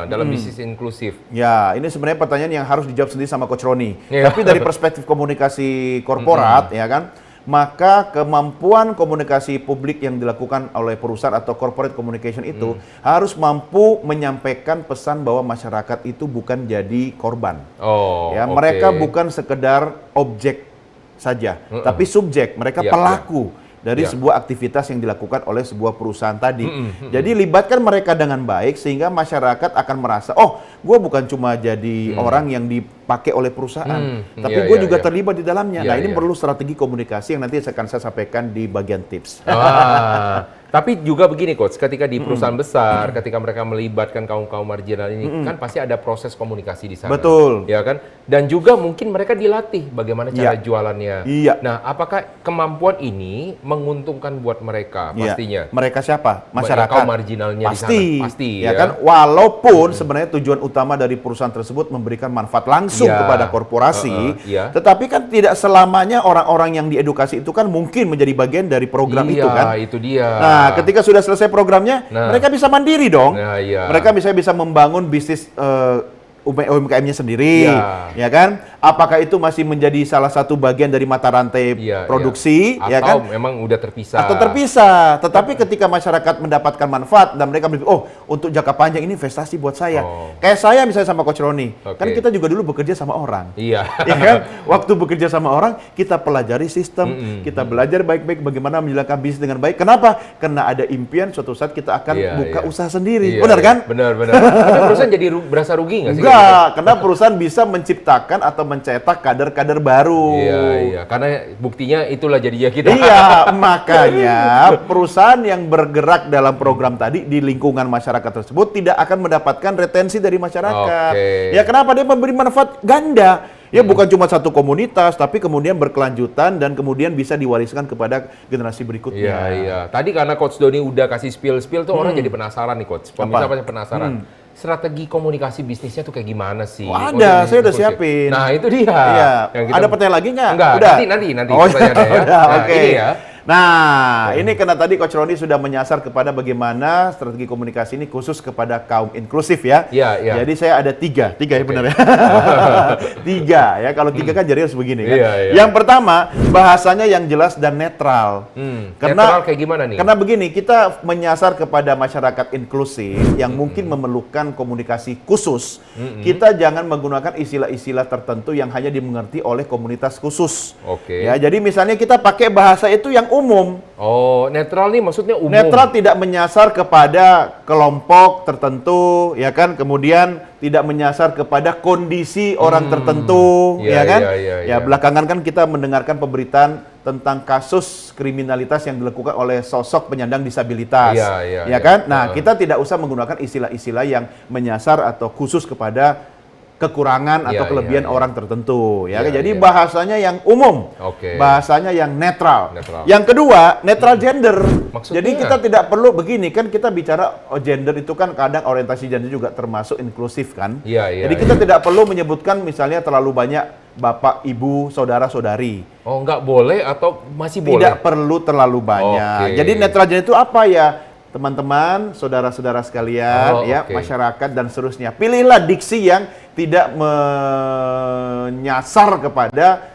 dalam bisnis inklusif? Ya, ini sebenarnya pertanyaan yang harus dijawab sendiri sama Coach Roni. Iya. Tapi dari perspektif komunikasi korporat, ya kan, maka kemampuan komunikasi publik yang dilakukan oleh perusahaan atau corporate communication itu harus mampu menyampaikan pesan bahwa masyarakat itu bukan jadi korban. Oh, Ya, oke. mereka bukan sekedar objek saja, tapi subjek. Mereka Iya, pelaku dari Iya. sebuah aktivitas yang dilakukan oleh sebuah perusahaan tadi. Jadi libatkan mereka dengan baik sehingga masyarakat akan merasa, oh, gue bukan cuma jadi orang yang dipakai oleh perusahaan, tapi Iya, gue iya, juga iya. terlibat di dalamnya. Iya, Nah, ini iya. perlu strategi komunikasi yang nanti akan saya sampaikan di bagian tips. Tapi juga begini Coach, ketika di perusahaan besar, ketika mereka melibatkan kaum-kaum marginal ini, kan pasti ada proses komunikasi di sana. Betul. Ya kan? Dan juga mungkin mereka dilatih bagaimana cara Iya. jualannya. Iya. Nah, apakah kemampuan ini menguntungkan buat mereka Iya. pastinya? Mereka siapa? Yang Masyarakat. kaum marginalnya di sana. Pasti. Pasti, ya ya. kan? Walaupun sebenarnya tujuan utama dari perusahaan tersebut memberikan manfaat langsung Iya. kepada korporasi, Iya. tetapi kan tidak selamanya orang-orang yang diedukasi itu kan mungkin menjadi bagian dari program Iya, itu kan. itu dia. Nah, ketika sudah selesai programnya, Nah. mereka bisa mandiri dong. Nah, iya. Mereka bisa membangun bisnis UMKM-nya sendiri, Iya. ya kan? Apakah itu masih menjadi salah satu bagian dari mata rantai Iya, produksi, iya. ya Atau kan? memang udah terpisah. Atau terpisah. Tetapi ketika masyarakat mendapatkan manfaat dan mereka berpikir, oh, untuk jangka panjang ini investasi buat saya. Oh. Kayak saya misalnya sama Coach Roni, Oke. kan kita juga dulu bekerja sama orang. Iya. Ya kan? Waktu bekerja sama orang, kita pelajari sistem, kita belajar baik-baik bagaimana menjalankan bisnis dengan baik. Kenapa? Karena ada impian suatu saat kita akan Iya, buka iya. usaha sendiri. Iya, Benar iya. kan? Benar, benar. Tapi perusahaan jadi berasa rugi nggak sih? Enggak, karena perusahaan bisa menciptakan atau mencetak kader-kader baru. Iya, iya. Karena buktinya itulah jadinya kita. Iya, makanya perusahaan yang bergerak dalam program tadi di lingkungan masyarakat tersebut tidak akan mendapatkan retensi dari masyarakat. Oke. Ya kenapa dia memberi manfaat ganda? Ya bukan cuma satu komunitas, tapi kemudian berkelanjutan dan kemudian bisa diwariskan kepada generasi berikutnya. Iya, iya. Tadi karena Coach Doni udah kasih spill-spill tuh orang jadi penasaran nih Coach. Pemirsa pasti penasaran. Strategi komunikasi bisnisnya tuh kayak gimana sih? Oh, ada, Untuk saya bisnis udah inklusif. siapin. Nah, itu dia. Iya. Yang kita- Ada pertanyaan lagi nggak? Enggak, Udah? nanti Oh, pertanyaannya ya. udah, Nah, oke. ini ya. Nah, ini karena tadi Coach Roni sudah menyasar kepada bagaimana strategi komunikasi ini khusus kepada kaum inklusif ya. Iya, iya. Jadi saya ada tiga ya benar ya. Tiga ya, kalau tiga kan jadi harus begini kan. Iya, iya. Yang pertama, bahasanya yang jelas dan netral. Netral kayak gimana nih? Karena begini, kita menyasar kepada masyarakat inklusif yang mungkin memerlukan komunikasi khusus. Kita jangan menggunakan istilah-istilah tertentu yang hanya dimengerti oleh komunitas khusus. Oke. Ya, jadi misalnya kita pakai bahasa itu yang umum. Oh, netral nih maksudnya umum. Netral tidak menyasar kepada kelompok tertentu, ya kan? Kemudian tidak menyasar kepada kondisi orang tertentu, Iya, ya kan? iya, iya, Ya, iya. belakangan kan kita mendengarkan pemberitaan tentang kasus kriminalitas yang dilakukan oleh sosok penyandang disabilitas, Iya, iya, ya iya. kan? Nah, kita tidak usah menggunakan istilah-istilah yang menyasar atau khusus kepada kekurangan atau Iya, kelebihan iya, iya. orang tertentu, ya. Iya, Jadi iya. bahasanya yang umum, Oke. bahasanya yang netral. Netral. Yang kedua, netral gender. Maksudnya? Jadi kita tidak perlu begini kan, kita bicara gender itu kan kadang orientasi gender juga termasuk inklusif kan. Iya, iya, Jadi kita iya. tidak perlu menyebutkan misalnya terlalu banyak bapak, ibu, saudara-saudari. Oh, nggak boleh atau masih Tidak boleh? perlu terlalu banyak. Oke. Jadi netral gender itu apa ya? Teman-teman, saudara-saudara sekalian, Oh, ya, oke. masyarakat dan seterusnya. Pilihlah diksi yang tidak menyasar kepada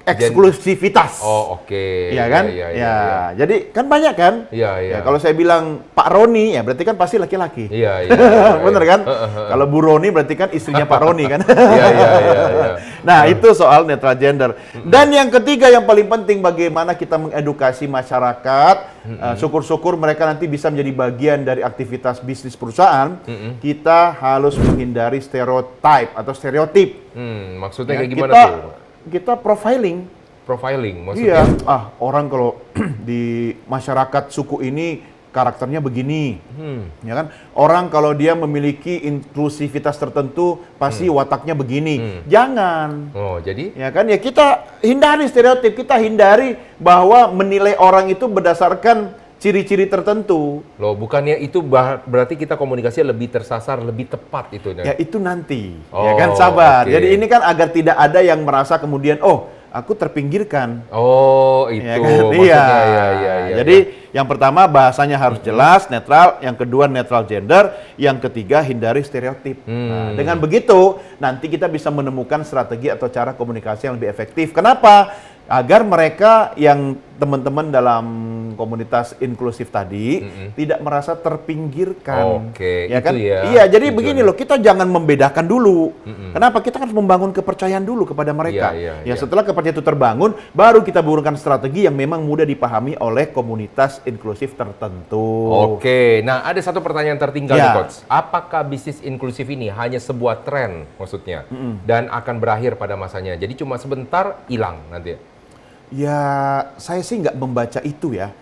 eksklusivitas. Oh, oke. Iya kan? Iya, iya, ya, iya. jadi kan banyak kan? Iya, iya. Ya, kalau saya bilang Pak Roni, ya berarti kan pasti laki-laki. Iya, iya, iya. Bener kan? Kalau Bu Roni berarti kan istrinya Pak Roni kan? Iya, iya, iya, iya. Nah, itu soal netral gender. Dan yang ketiga yang paling penting, bagaimana kita mengedukasi masyarakat. Syukur-syukur mereka nanti bisa menjadi bagian dari aktivitas bisnis perusahaan. Kita harus menghindari stereotype atau stereotip. Maksudnya Ya, kayak gimana kita, tuh? Kita profiling. Profiling Iya, maksudnya? orang kalau di masyarakat suku ini karakternya begini, ya kan? Orang kalau dia memiliki inklusivitas tertentu, pasti wataknya begini. Jangan. Oh, jadi? Ya kan, ya kita hindari stereotip, kita hindari bahwa menilai orang itu berdasarkan ciri-ciri tertentu. Loh, bukannya itu berarti kita komunikasinya lebih tersasar, lebih tepat itu? Ya itu nanti, Oh, ya kan, sabar. oke. Jadi ini kan agar tidak ada yang merasa kemudian, oh, aku terpinggirkan. Oh, itu Ya kan? maksudnya. Iya. Ya. Jadi yang pertama bahasanya harus jelas, netral. Yang kedua netral gender. Yang ketiga hindari stereotip. Nah, dengan begitu nanti kita bisa menemukan strategi atau cara komunikasi yang lebih efektif. Kenapa? Agar mereka yang teman-teman dalam komunitas inklusif tadi tidak merasa terpinggirkan. Oke, ya itu kan? ya Iya, jadi tujuannya. begini loh, kita jangan membedakan dulu. Kenapa? Kita harus membangun kepercayaan dulu kepada mereka. Iya. Ya, setelah kepercayaan itu terbangun, baru kita bangunkan strategi yang memang mudah dipahami oleh komunitas inklusif tertentu. Oke, nah ada satu pertanyaan tertinggal Ya. nih Coach. Apakah bisnis inklusif ini hanya sebuah tren maksudnya dan akan berakhir pada masanya? Jadi cuma sebentar hilang nanti. Ya, saya sih nggak membaca itu ya.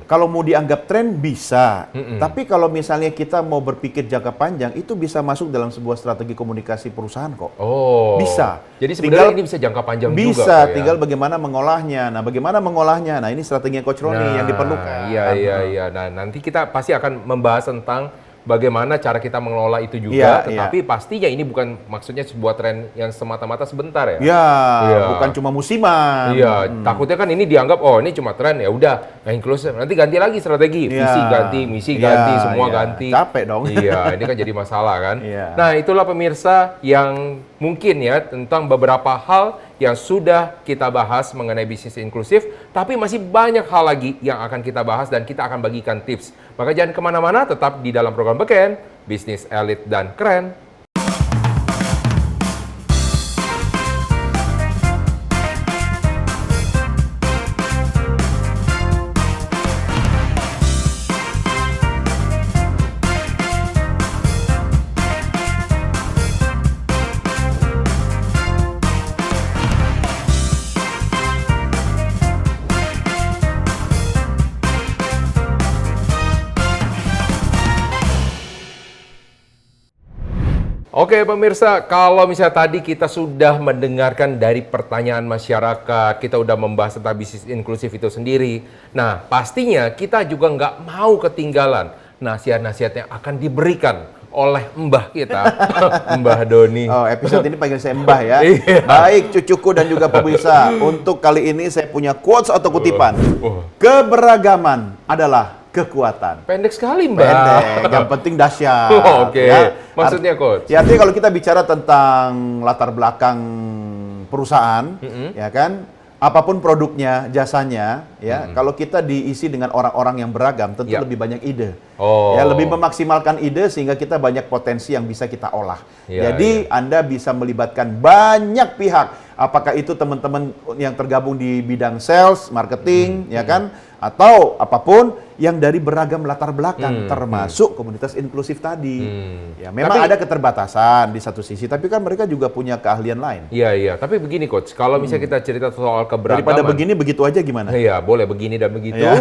Kalau mau dianggap tren bisa, tapi kalau misalnya kita mau berpikir jangka panjang, itu bisa masuk dalam sebuah strategi komunikasi perusahaan kok. Oh. Bisa. Jadi sebenarnya Tinggal- ini bisa jangka panjang juga. Bisa, Kok, ya? tinggal bagaimana mengolahnya. Nah, bagaimana mengolahnya? Nah, ini strategi Coach Roni yang diperlukan. Iya. Nah, nanti kita pasti akan membahas tentang bagaimana cara kita mengelola itu juga. Iya, Tetapi pastinya ini bukan maksudnya sebuah tren yang semata-mata sebentar ya. Ya, Iya. bukan cuma musiman. Iya, takutnya kan ini dianggap oh ini cuma tren ya udah nggak inklusif. Nanti ganti lagi strategi, Iya. visi ganti, misi Iya, ganti, semua iya. ganti. Capek dong. Iya, ini kan jadi masalah kan. Iya. Nah, itulah pemirsa yang mungkin ya tentang beberapa hal yang sudah kita bahas mengenai bisnis inklusif, tapi masih banyak hal lagi yang akan kita bahas dan kita akan bagikan tips. Maka jangan kemana-mana, tetap di dalam program Beken, Bisnis Elit dan Keren. Oke pemirsa, kalau misalnya tadi kita sudah mendengarkan dari pertanyaan masyarakat, kita udah membahas tentang bisnis inklusif itu sendiri. Nah, pastinya kita juga nggak mau ketinggalan nasihat-nasihat yang akan diberikan oleh Mbah kita, Mbah Doni. Oh, episode ini panggil saya Mbah ya. Iya. Baik, cucuku dan juga pemirsa. Untuk kali ini saya punya quotes atau kutipan. Oh. Keberagaman adalah kekuatan. Pendek sekali Mbah. Pendek, yang penting dahsyat. Oh, oke. Maksudnya, Art- Coach? Ya, artinya kalau kita bicara tentang latar belakang perusahaan, ya kan, apapun produknya, jasanya, ya, kalau kita diisi dengan orang-orang yang beragam, tentu Ya. lebih banyak ide. Oh. Ya, lebih memaksimalkan ide sehingga kita banyak potensi yang bisa kita olah. Ya, Jadi Anda bisa melibatkan banyak pihak. Apakah itu teman-teman yang tergabung di bidang sales, marketing, ya kan, atau apapun yang dari beragam latar belakang, termasuk komunitas inklusif tadi. Ya, memang Tapi- ada keterbatasan di satu sisi, tapi kan mereka juga punya keahlian lain. Iya. Tapi begini Coach, kalau misalnya kita cerita soal keberagaman. Daripada begini begitu aja gimana? Iya, boleh begini dan begitu. Iya.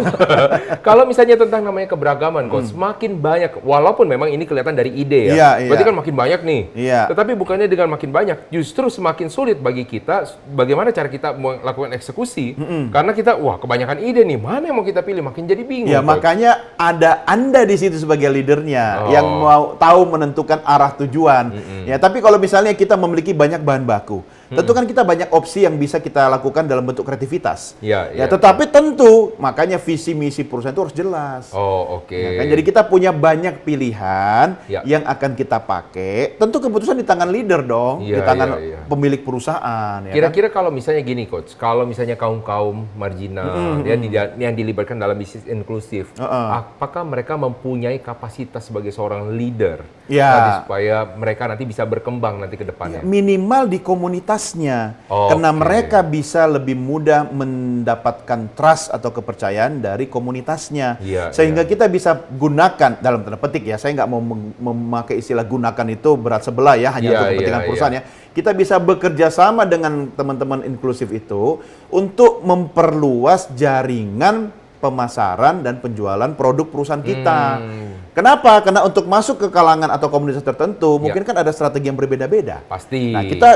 Kalau misalnya tentang namanya keberagaman, Coach, makin banyak, walaupun memang ini kelihatan dari ide ya. Iya, Berarti iya. kan makin banyak nih. Iya. Tetapi bukannya dengan makin banyak, justru semakin sulit bagi kita bagaimana cara kita melakukan eksekusi. Karena kita, wah kebanyakan ide nih, mana yang mau kita pilih, makin jadi bingung. Ya, Coach. makanya ada Anda di situ sebagai leadernya Oh. yang mau tahu menentukan arah tujuan. Ya, tapi kalau misalnya kita memiliki banyak bahan baku, tentu kan kita banyak opsi yang bisa kita lakukan dalam bentuk kreativitas. Iya, Ya, iya. tetapi tentu makanya visi misi perusahaan itu harus jelas. Oh, oke. Ya kan? Jadi kita punya banyak pilihan Ya. yang akan kita pakai. Tentu keputusan di tangan leader dong, Iya, di tangan iya, iya. pemilik perusahaan. Ya kan? Kira-kira kalau misalnya gini Coach, kalau misalnya kaum-kaum marginal ya, yang dilibatkan dalam bisnis inklusif, apakah mereka mempunyai kapasitas sebagai seorang leader Ya. nanti supaya mereka nanti bisa berkembang nanti ke depannya? Minimal di komunitasnya, Oke. karena mereka bisa lebih mudah mendapatkan trust atau kepercayaan dari komunitasnya, Iya, sehingga iya. kita bisa gunakan dalam tanda petik ya, saya nggak mau memakai istilah gunakan itu berat sebelah ya, hanya Iya, untuk kepentingan iya, perusahaan ya. Kita bisa bekerja sama dengan teman-teman inklusif itu untuk memperluas jaringan pemasaran dan penjualan produk perusahaan kita. Kenapa? Karena untuk masuk ke kalangan atau komunitas tertentu, mungkin kan ada strategi yang berbeda-beda. Pasti. Nah, kita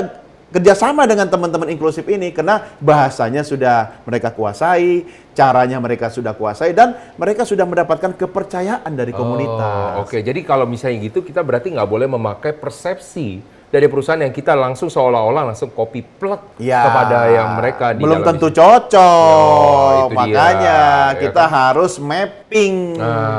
kerjasama dengan teman-teman inklusif ini karena bahasanya sudah mereka kuasai, caranya mereka sudah kuasai, dan mereka sudah mendapatkan kepercayaan dari komunitas. Oke, jadi kalau misalnya gitu, kita berarti nggak boleh memakai persepsi dari perusahaan yang kita langsung seolah-olah langsung copy plug Ya, kepada yang mereka di belum dalam tentu bisnis. cocok. Itu Makanya dia, ya kita kan? harus mapping,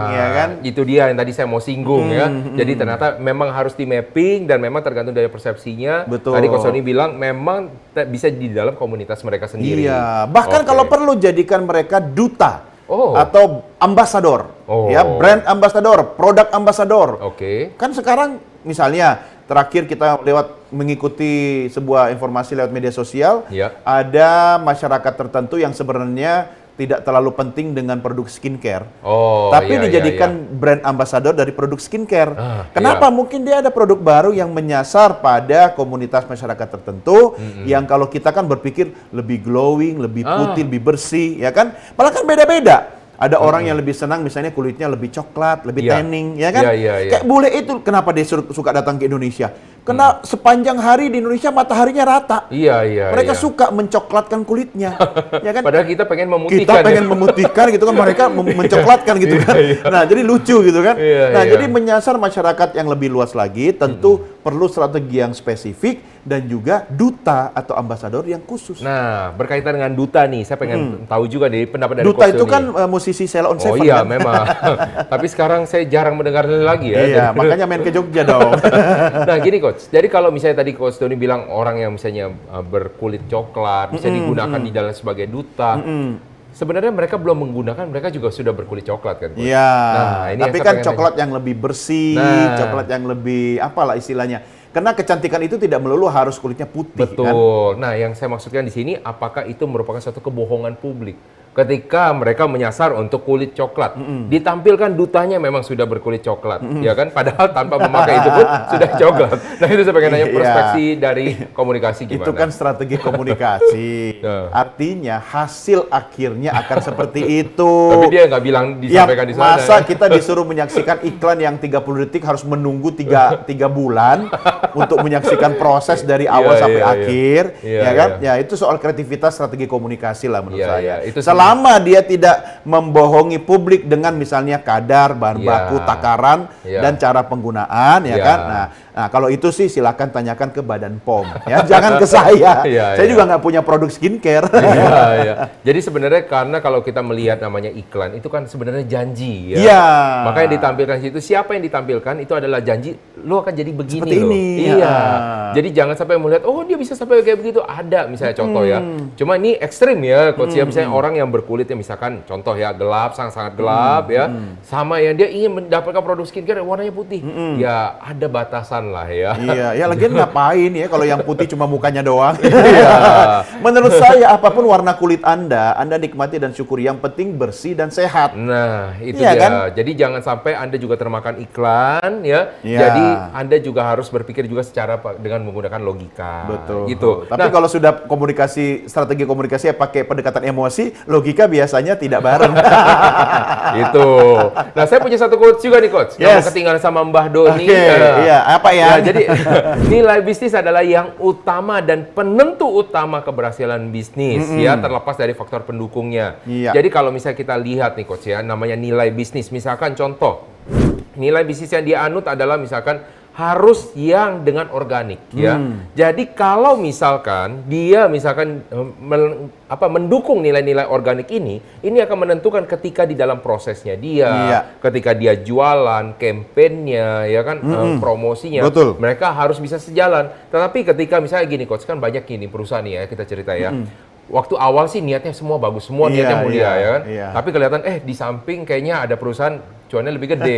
ya kan? Itu dia yang tadi saya mau singgung ya. Jadi ternyata memang harus di mapping dan memang tergantung dari persepsinya. Betul. Tadi Coach Sony bilang memang bisa di dalam komunitas mereka sendiri. Iya, bahkan Oke. kalau perlu jadikan mereka duta Oh. atau ambasador, Oh. ya brand ambasador, produk ambasador. Oke. Kan sekarang misalnya terakhir kita lewat mengikuti sebuah informasi lewat media sosial, Ya. ada masyarakat tertentu yang sebenarnya tidak terlalu penting dengan produk skincare. Oh, Tapi iya, dijadikan iya, iya. brand ambassador dari produk skincare. Ah, Kenapa? iya. Mungkin dia ada produk baru yang menyasar pada komunitas masyarakat tertentu yang kalau kita kan berpikir lebih glowing, lebih putih, lebih bersih, ya kan? Malah kan beda-beda. Ada orang yang lebih senang misalnya kulitnya lebih coklat, lebih Iya. tanning, ya kan? Iya, iya, iya. Kayak bule itu kenapa dia suka datang ke Indonesia? Karena sepanjang hari di Indonesia mataharinya rata. Iya, iya. Mereka iya. suka mencoklatkan kulitnya, ya kan? Padahal kita pengen memutihkan. Kita pengen ya. memutihkan gitu kan, mereka mencoklatkan gitu kan. Nah, jadi lucu gitu kan. Iya, Nah, iya. jadi menyasar masyarakat yang lebih luas lagi tentu perlu strategi yang spesifik dan juga duta atau ambasador yang khusus. Nah, berkaitan dengan duta nih, saya pengen tahu juga dari pendapat dari Duta Coach itu Sony. kan musisi Sheila on Oh Seven iya, kan? memang. Tapi sekarang saya jarang mendengar lagi ya. Iya, Jadi- makanya main ke Jogja dong. Nah gini Coach, jadi kalau misalnya tadi Coach Doni bilang orang yang misalnya berkulit coklat bisa digunakan di dalam sebagai duta, sebenarnya mereka belum menggunakan, mereka juga sudah berkulit coklat kan Coach? Iya. Nah, ini yang Tapi saya kan pengen coklat yang lebih bersih, Nah. coklat yang lebih apalah istilahnya. Karena kecantikan itu tidak melulu harus kulitnya putih kan. Betul. Nah, yang saya maksudkan di sini, apakah itu merupakan suatu kebohongan publik? Ketika mereka menyasar untuk kulit coklat, ditampilkan dutanya memang sudah berkulit coklat, ya kan? Padahal tanpa memakai itu pun sudah coklat. Nah, itu saya pengen nanya Iya. perspektif dari komunikasi gimana? Itu kan strategi komunikasi. Nah. Artinya hasil akhirnya akan seperti itu. Tapi dia nggak bilang Ya, disampaikan di sana. masa kita disuruh menyaksikan iklan yang 30 detik harus menunggu 3 bulan untuk menyaksikan proses dari awal Iya, sampai iya, iya. akhir, Iya, ya kan? iya. Ya itu soal kreativitas strategi komunikasi lah menurut Iya, saya. iya. Itu Selama dia tidak membohongi publik dengan misalnya kadar, bahan Iya. baku, takaran, Iya. dan cara penggunaan, ya Iya. kan? Nah, kalau itu sih silakan tanyakan ke Badan POM, ya jangan ke saya. Iya, Saya iya. juga nggak punya produk skincare. Iya, iya. Jadi sebenarnya karena kalau kita melihat namanya iklan itu kan sebenarnya janji ya. Iya. Makanya ditampilkan di situ, siapa yang ditampilkan itu adalah janji lo akan jadi begini Seperti loh. ini. Iya. Ya. Jadi jangan sampai melihat oh dia bisa sampai kayak begitu. Ada misalnya contoh ya. Cuma ini ekstrim ya coach ya, misalnya orang yang berkulitnya misalkan contoh ya gelap, sangat-sangat gelap ya. Sama yang dia ingin mendapatkan produk skincare yang warnanya putih. Ya ada batasan lah ya. Iya, ya lagian ngapain ya kalau yang putih cuma mukanya doang. Iya. Menurut saya apapun warna kulit Anda nikmati dan syukuri. Yang penting bersih dan sehat. Nah, itu Iya dia. kan? Jadi jangan sampai Anda juga termakan iklan ya. Iya. Jadi Anda juga harus berpikir juga secara dengan menggunakan logika. Betul. Gitu. Tapi kalau sudah strategi komunikasi ya pakai pendekatan emosi, logika biasanya tidak bareng. itu. Nah, saya punya satu quotes juga nih coach. Yang Yes. ketinggalan sama Mbah Doni. Oke, iya. Apa ya? Jadi nilai bisnis adalah yang utama dan penentu utama keberhasilan bisnis ya, terlepas dari faktor pendukungnya. Iya. Jadi kalau misalnya kita lihat nih coach ya, namanya nilai bisnis. Misalkan contoh, nilai bisnis yang dianut adalah misalkan harus yang dengan organik ya. Jadi kalau misalkan dia misalkan mendukung nilai-nilai organik ini akan menentukan ketika di dalam prosesnya dia, Iya. ketika dia jualan, kampanyenya ya kan, promosinya, Betul. mereka harus bisa sejalan. Tetapi ketika misalnya gini coach, kan banyak gini perusahaan nih ya, kita cerita ya. Waktu awal sih niatnya semua bagus, semua Iya, niatnya mulia iya, ya kan. iya. Tapi kelihatan di samping kayaknya ada perusahaan cuannya lebih gede.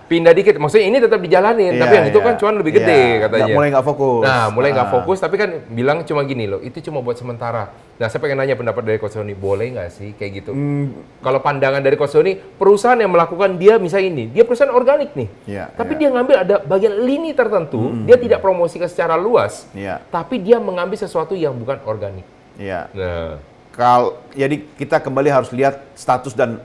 Pindah dikit. Maksudnya ini tetap dijalanin, Iya, tapi yang itu iya. kan cuan lebih gede Iya. katanya. Mulai nggak fokus. Nah, mulai nggak fokus, tapi kan bilang cuma gini loh, itu cuma buat sementara. Nah, saya pengen nanya pendapat dari Coach Sony, boleh nggak sih kayak gitu? Kalau pandangan dari Coach Sony, perusahaan yang melakukan dia misalnya ini, dia perusahaan organik nih. Iya, Tapi iya. dia ngambil ada bagian lini tertentu, dia tidak promosikan secara luas, Iya. tapi dia mengambil sesuatu yang bukan organik. Iya. Nah, Jadi kita kembali harus lihat status dan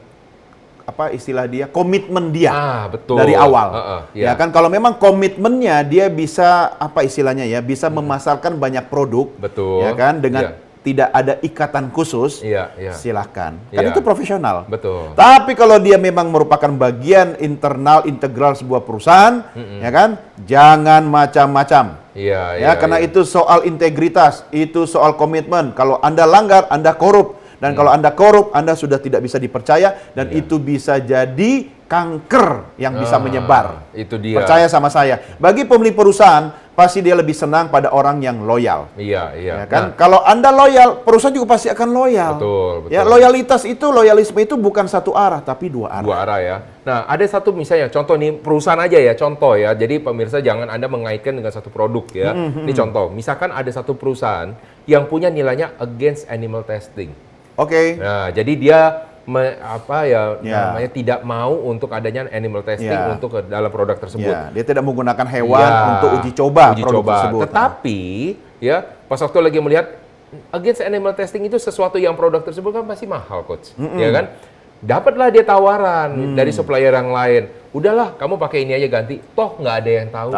apa istilah dia, komitmen dia Betul. dari awal. Iya. Ya kan, kalau memang komitmennya dia bisa apa istilahnya ya, bisa memasarkan banyak produk, Betul. ya kan, dengan Iya. tidak ada ikatan khusus, Iya, iya. silahkan. Kan Iya. itu profesional. Betul. Tapi kalau dia memang merupakan bagian internal integral sebuah perusahaan, ya kan, jangan macam-macam. Iya, Ya, karena itu soal integritas, itu soal komitmen. Kalau Anda langgar, Anda korup. Dan kalau Anda korup, Anda sudah tidak bisa dipercaya dan itu bisa jadi kanker yang bisa menyebar. Itu dia. Percaya sama saya. Bagi pemilik perusahaan, pasti dia lebih senang pada orang yang loyal. Iya, iya. Ya kan? Nah, Kalau Anda loyal, perusahaan juga pasti akan loyal. Betul, betul. Ya, loyalisme itu bukan satu arah, tapi dua arah. dua arah ya. Nah, ada satu misalnya, contoh nih perusahaan aja ya, contoh ya. Jadi pemirsa jangan Anda mengaitkan dengan satu produk ya. Ini contoh, misalkan ada satu perusahaan yang punya nilainya against animal testing. Oke. Nah, jadi dia Ya. namanya tidak mau untuk adanya animal testing Ya. untuk ke dalam produk tersebut. Ya, dia tidak menggunakan hewan Ya, untuk uji coba uji produk coba. tersebut. Tetapi ya pas waktu lagi melihat against animal testing itu sesuatu yang produk tersebut kan pasti mahal, coach, ya kan? Dapatlah dia tawaran dari supplier yang lain. Udahlah, kamu pakai ini aja ganti. Toh nggak ada yang tahu.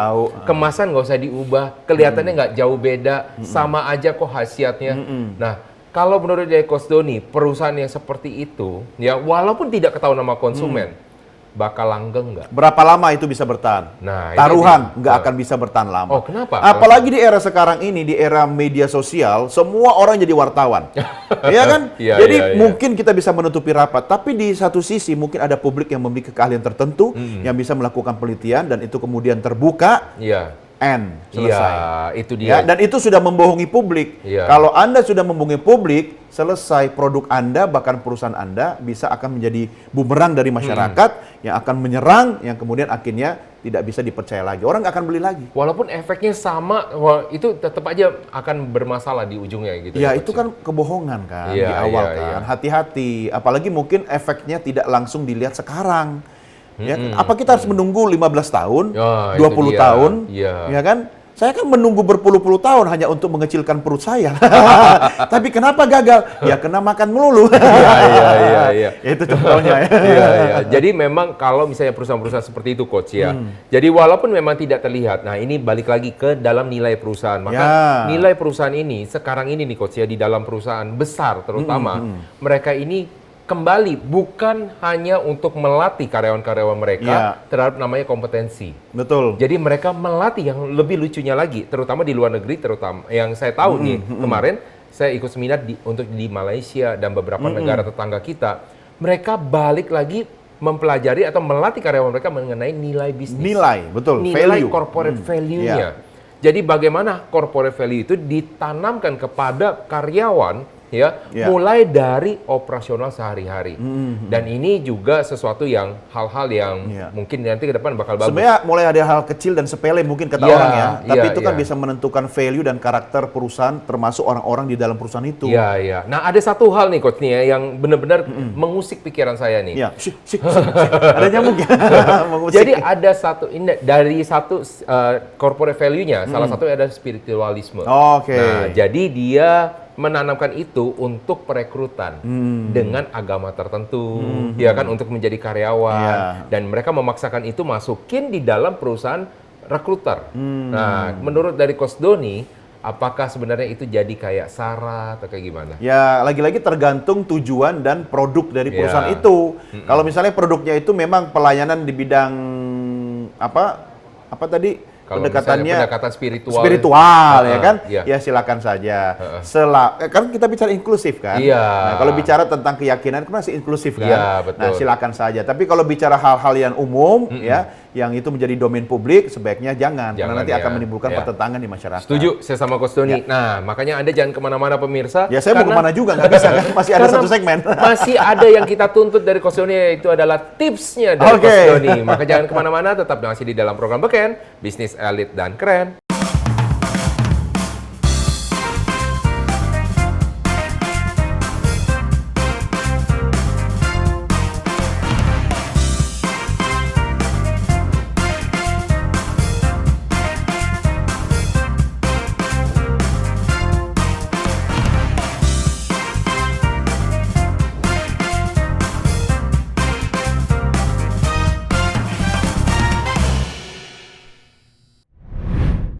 Kemasan nggak usah diubah. Kelihatannya nggak jauh beda. Sama aja kok khasiatnya. Nah, kalau menurut dari Coach Doni, perusahaan yang seperti itu, ya walaupun tidak ketahuan nama konsumen, bakal langgeng nggak? Berapa lama itu bisa bertahan? Nah, Taruhan ini nggak dia. akan bisa bertahan lama. Oh, kenapa? Apalagi di era sekarang ini, di era media sosial, semua orang jadi wartawan. Iya kan? Iya, Jadi iya, iya. mungkin kita bisa menutupi rapat, tapi di satu sisi mungkin ada publik yang memiliki keahlian tertentu yang bisa melakukan penelitian dan itu kemudian terbuka. Iya. Selesai. Iya, itu Ya, dia. dan itu sudah membohongi publik. Iya. Kalau Anda sudah membohongi publik, selesai produk Anda, bahkan perusahaan Anda bisa akan menjadi bumerang dari masyarakat yang akan menyerang, yang kemudian akhirnya tidak bisa dipercaya lagi. Orang nggak akan beli lagi. Walaupun efeknya sama, itu tetap aja akan bermasalah di ujungnya gitu. Ya, Coach? itu kan kebohongan kan Iya, di awal iya, kan. iya. Hati-hati. Apalagi mungkin efeknya tidak langsung dilihat sekarang. Ya, apa kita harus menunggu 15 tahun, Ya, itu 20 dia. tahun, Iya. ya kan? Saya kan menunggu berpuluh-puluh tahun hanya untuk mengecilkan perut saya. Tapi kenapa gagal? Ya kena makan melulu. Iya. Itu contohnya ya. Iya. Jadi memang kalau misalnya perusahaan-perusahaan seperti itu, Coach ya. Jadi walaupun memang tidak terlihat, nah ini balik lagi ke dalam nilai perusahaan. Maka Ya. nilai perusahaan ini sekarang ini nih, Coach ya, di dalam perusahaan besar terutama, mereka ini kembali bukan hanya untuk melatih karyawan-karyawan mereka Ya. terhadap namanya kompetensi. Betul. Jadi mereka melatih yang lebih lucunya lagi, terutama di luar negeri, terutama yang saya tahu nih kemarin saya ikut seminar untuk di Malaysia dan beberapa negara tetangga kita, mereka balik lagi mempelajari atau melatih karyawan mereka mengenai nilai bisnis, Nilai, betul. nilai Value. corporate value-nya. Ya. Jadi bagaimana corporate value itu ditanamkan kepada karyawan ya, Ya. mulai dari operasional sehari-hari. Dan ini juga sesuatu yang hal-hal yang Ya. mungkin nanti ke depan bakal bagus. Sebenarnya mulai ada hal kecil dan sepele mungkin kata Iya, orang ya. Tapi iya, itu kan iya. bisa menentukan value dan karakter perusahaan termasuk orang-orang di dalam perusahaan itu. Iya, iya. Nah, ada satu hal nih Coach nih ya yang benar-benar mengusik pikiran saya nih. Iya. Sik. Ada nyamuk ya? Mengusik. Jadi ada satu ini dari satu corporate value-nya salah satu ada spiritualisme. Oke. Nah, jadi dia menanamkan itu untuk perekrutan dengan agama tertentu, ya kan, untuk menjadi karyawan, Iya. dan mereka memaksakan itu masukin di dalam perusahaan rekruter. Nah, menurut dari Coach Doni, apakah sebenarnya itu jadi kayak syarat atau kayak gimana? Ya, lagi-lagi tergantung tujuan dan produk dari perusahaan Ya. itu. Kalau misalnya produknya itu memang pelayanan di bidang apa tadi? Kalau Pendekatannya misalnya pendekatan spiritual, spiritual ya kan? iya. Ya silakan saja. Kan kita bicara inklusif kan? Iya. Nah, kalau bicara tentang keyakinan kan masih inklusif kan? Iya, betul. Nah, silakan saja. Tapi kalau bicara hal-hal yang umum ya, yang itu menjadi domain publik sebaiknya jangan karena nanti ya. akan menimbulkan Ya. pertentangan di masyarakat. Setuju, saya sama Coach Doni. Nah, makanya Anda jangan kemana-mana pemirsa. Ya saya mau karena- kemana juga nggak bisa kan? Masih ada Karena satu segmen. masih ada yang kita tuntut dari Coach Doni, yaitu adalah tipsnya dari Oke. Coach Doni. Maka jangan kemana-mana, tetap masih di dalam program Beken, Bisnis Elit dan Keren.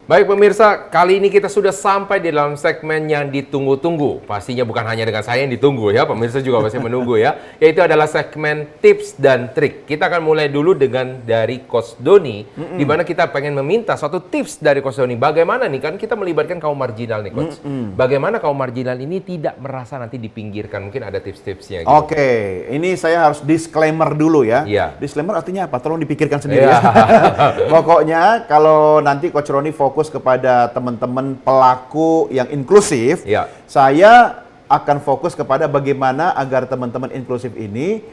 Baik pemirsa, kali ini kita sudah sampai di dalam segmen yang ditunggu-tunggu. Pastinya bukan hanya dengan saya yang ditunggu ya, pemirsa juga pasti menunggu ya. Yaitu adalah segmen tips dan trik. Kita akan mulai dulu dengan dari Coach Doni, di mana kita pengen meminta suatu tips dari Coach Doni. Bagaimana nih, kan kita melibatkan kaum marginal nih Coach. Bagaimana kaum marginal ini tidak merasa nanti dipinggirkan? Mungkin ada tips-tipsnya gitu. Oke, ini saya harus disclaimer dulu ya. Iya. Disclaimer artinya apa? Tolong dipikirkan sendiri Iya. ya. Pokoknya kalau nanti Coach Roni fokus kepada teman-teman pelaku yang inklusif, Iya. saya akan fokus kepada bagaimana agar teman-teman inklusif ini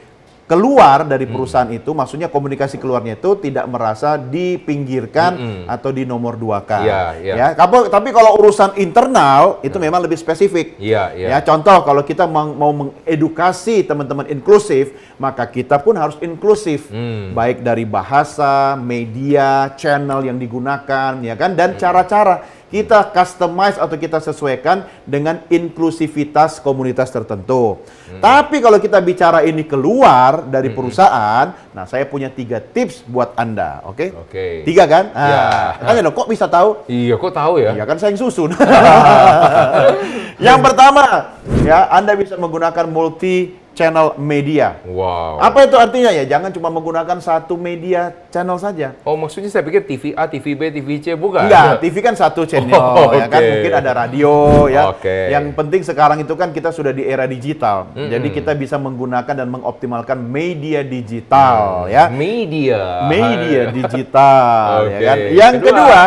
keluar dari perusahaan itu, maksudnya komunikasi keluarnya itu tidak merasa dipinggirkan atau di nomor 2-kan. Iya, iya. Ya, tapi kalau urusan internal itu memang lebih spesifik. Iya, iya. Ya, contoh kalau kita mau mengedukasi teman-teman inklusif, maka kita pun harus inklusif, baik dari bahasa, media, channel yang digunakan, ya kan, dan cara-cara kita customize atau kita sesuaikan dengan inklusivitas komunitas tertentu. Tapi kalau kita bicara ini keluar dari perusahaan, nah saya punya 3 tips buat Anda, oke? Oke. 3 kan? Ya. Tanya dong, kok bisa tahu? Iya, kok tahu ya? Ya kan saya yang susun. Yang pertama, ya Anda bisa menggunakan multi channel media. Wow. Apa itu artinya ya? Jangan cuma menggunakan satu media channel saja. Oh, maksudnya saya pikir TV A, TV B, TV C, bukan? Enggak, TV kan satu channel, ya kan? Oke. Mungkin ada radio, ya. Oke. Yang penting sekarang itu kan kita sudah di era digital. Jadi kita bisa menggunakan dan mengoptimalkan media digital, ya. Media digital, ya Oke. kan? Yang kedua,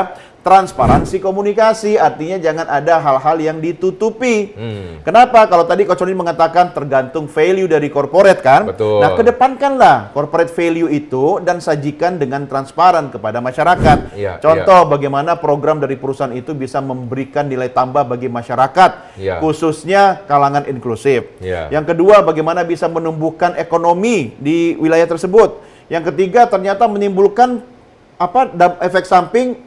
transparansi komunikasi, artinya jangan ada hal-hal yang ditutupi. Kenapa? Kalau tadi Coach Roni mengatakan tergantung value dari corporate kan? Betul. Nah, kedepankanlah corporate value itu dan sajikan dengan transparan kepada masyarakat. Iya, Contoh bagaimana program dari perusahaan itu bisa memberikan nilai tambah bagi masyarakat, Iya. khususnya kalangan inklusif. Iya. Yang kedua, bagaimana bisa menumbuhkan ekonomi di wilayah tersebut. Yang ketiga, ternyata menimbulkan efek samping,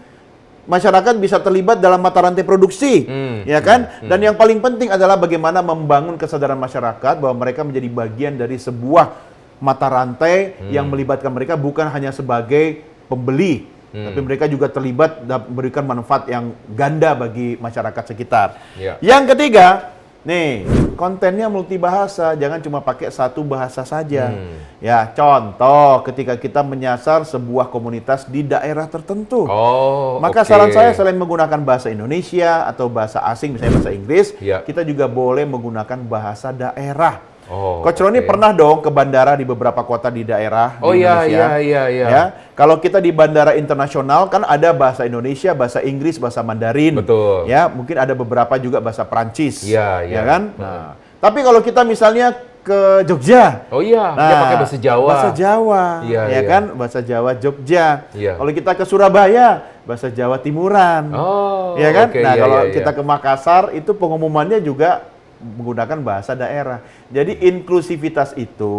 masyarakat bisa terlibat dalam mata rantai produksi, ya kan? Dan yang paling penting adalah bagaimana membangun kesadaran masyarakat bahwa mereka menjadi bagian dari sebuah mata rantai yang melibatkan mereka bukan hanya sebagai pembeli, tapi mereka juga terlibat dan memberikan manfaat yang ganda bagi masyarakat sekitar. Ya. Yang ketiga, nih, kontennya multibahasa, jangan cuma pakai satu bahasa saja. Ya, contoh ketika kita menyasar sebuah komunitas di daerah tertentu. Oh, Maka oke. saran saya selain menggunakan bahasa Indonesia atau bahasa asing, misalnya bahasa Inggris, Ya. kita juga boleh menggunakan bahasa daerah. Oh, Coach Roni oke. pernah dong ke bandara di beberapa kota di daerah Oh di iya, Indonesia. iya. Ya, kalau kita di bandara internasional kan ada bahasa Indonesia, bahasa Inggris, bahasa Mandarin. Betul. Ya, mungkin ada beberapa juga bahasa Prancis. Iya, Ya iya. kan? Nah, tapi kalau kita misalnya ke Jogja, Oh iya, dia pakai bahasa Jawa. Bahasa Jawa, Iya, ya iya. kan? Bahasa Jawa Jogja. Iya. Kalau kita ke Surabaya, bahasa Jawa Timuran. Oh, ya kan? oke, Nah, iya, kalau iya, kita iya. ke Makassar, itu pengumumannya juga menggunakan bahasa daerah. Jadi inklusivitas itu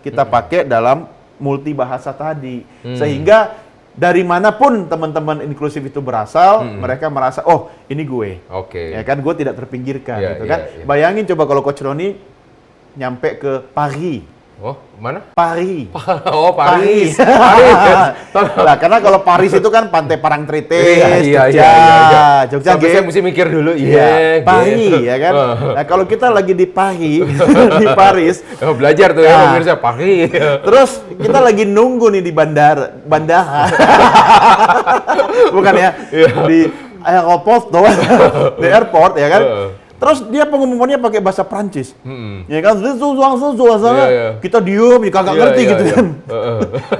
kita pakai dalam multibahasa tadi. Sehingga dari manapun teman-teman inklusif itu berasal, mereka merasa, oh ini gue. Oke. Ya kan, gue tidak terpinggirkan, Iya, gitu iya, kan. iya. Bayangin coba kalau Coach Roni nyampe ke Paris. Oh, mana? Paris. Oh, Paris. Nah, karena kalau Paris itu kan Pantai Parangtritis, Iya, Jogja, Jogja, Sampai Ge. saya mesti mikir dulu. Iya, Iya, Paris, gitu. ya kan. Nah, kalau kita lagi di Paris, di Paris, Oh, belajar tuh ya Nah. pemirsa, Paris. terus kita lagi nunggu nih di bandara, bukan ya, di airport tuh, di airport ya kan. Terus dia pengumumannya pakai bahasa Prancis. Ya kan, Iya, iya. kita diem, ya kagak Iya, ngerti iya, gitu iya. kan.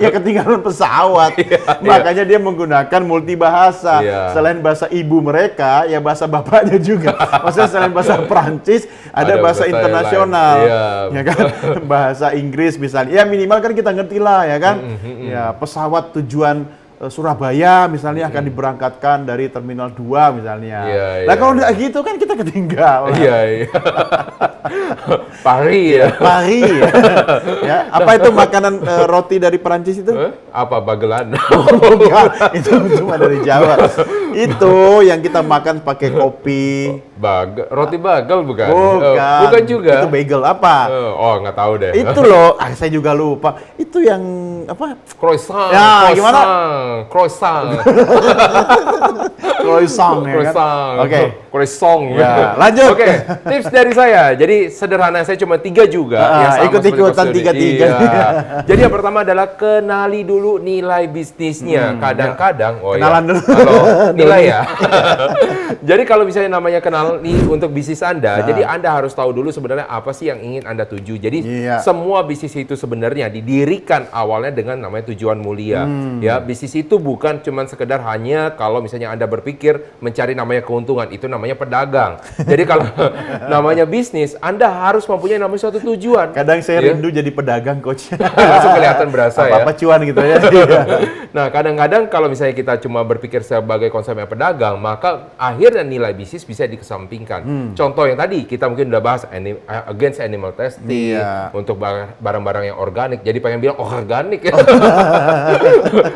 Ya ketinggalan pesawat. Makanya dia menggunakan multibahasa. Iya. Selain bahasa ibu mereka, ya bahasa bapaknya juga. Maksudnya selain bahasa Prancis, ada Ada bahasa bahasa yang internasional. lain. Iya. Ya kan? Bahasa Inggris misalnya. Ya minimal kan kita ngerti lah ya kan. Ya pesawat tujuan Surabaya misalnya akan diberangkatkan dari Terminal 2 misalnya. Iya, Nah iya. kalau udah gitu kan kita ketinggalan. Iya, iya. Paris ya. Paris ya. Ya, apa itu makanan roti dari Perancis itu? Apa bagelan? Enggak, itu cuma dari Jawa. Itu yang kita makan pakai kopi. Roti bagel bukan? Bukan. Bukan juga. Itu bagel apa? Oh, nggak tahu deh. Itu loh, saya juga lupa. Itu yang apa? Croissant. Ya, croissant, gimana? Croissant. Croissant ya kan? Croissant. Oke. Croissant. Ya, lanjut. Oke, tips dari saya. Jadi sederhana, saya cuma 3 juga. Sama ikut-ikutan seperti Coach Doni. 3-3. Iya. Jadi yang pertama adalah kenali dulu nilai bisnisnya. Kadang-kadang, Kenalan dulu. Halo, nilai ya. Jadi kalau misalnya namanya kenal nih untuk bisnis Anda, jadi Anda harus tahu dulu sebenarnya apa sih yang ingin Anda tuju. Jadi semua bisnis itu sebenarnya didirikan awalnya dengan namanya tujuan mulia. Ya, bisnis itu bukan cuma sekedar hanya kalau misalnya Anda berpikir mencari namanya keuntungan, itu namanya pedagang. Jadi kalau namanya bisnis, Anda harus mempunyai namanya suatu tujuan. Kadang saya rindu jadi pedagang, Coach. Langsung kelihatan berasa ya. Apa-apa cuan gitu ya. Nah, kadang-kadang kalau misalnya kita cuma berpikir sebagai konsepnya pedagang, maka akhirnya nilai bisnis bisa dikesampingkan. Contoh yang tadi kita mungkin udah bahas against animal testing, untuk barang-barang yang organik. Jadi pengen bilang organik ya.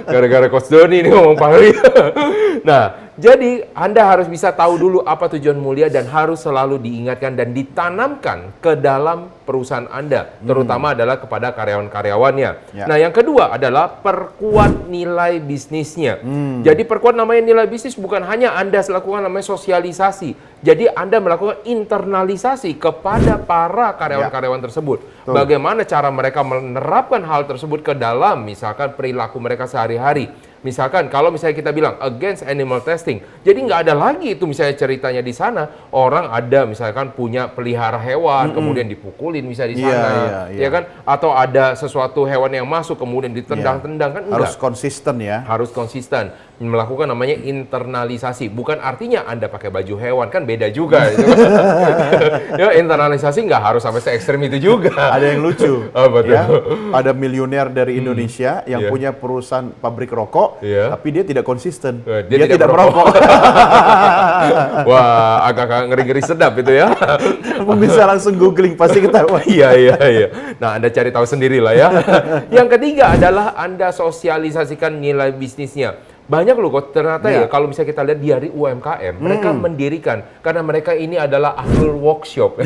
Gara-gara Coach Doni ini ngomong pahit. Nah, jadi Anda harus bisa tahu dulu apa tujuan mulia dan harus selalu diingatkan dan ditanamkan ke dalam perusahaan Anda, terutama adalah kepada karyawan-karyawannya. Nah, yang kedua adalah perkuat nilai bisnisnya. Jadi perkuat namanya nilai bisnis bukan hanya Anda melakukan namanya sosialisasi. Jadi Anda melakukan internalisasi kepada para karyawan-karyawan tersebut. Bagaimana cara mereka menerapkan hal tersebut ke dalam misalkan perilaku mereka sehari-hari. Misalkan kalau misalnya kita bilang against animal testing, jadi nggak ada lagi itu misalnya ceritanya di sana orang ada misalkan punya pelihara hewan kemudian dipukulin bisa di sana, ya kan? Atau ada sesuatu hewan yang masuk kemudian ditendang-tendang kan? Enggak. Harus konsisten ya. Harus konsisten melakukan namanya internalisasi. Bukan artinya Anda pakai baju hewan kan beda juga. Gitu. Ya internalisasi nggak harus sampai se ekstrem itu juga. Ada yang lucu. Betul. Ya, ada miliuner dari Indonesia yang punya perusahaan pabrik rokok, tapi dia tidak konsisten. Dia tidak merokok. Wah, agak ngeri-ngeri sedap itu ya. Kamu bisa langsung googling, pasti ketahuan. Iya. Nah, Anda cari tahu sendiri lah ya. Yang ketiga adalah Anda sosialisasikan nilai bisnisnya. Banyak loh kok ternyata ya kalau misalnya kita lihat di hari UMKM, mereka mendirikan karena mereka ini adalah ahlul workshop.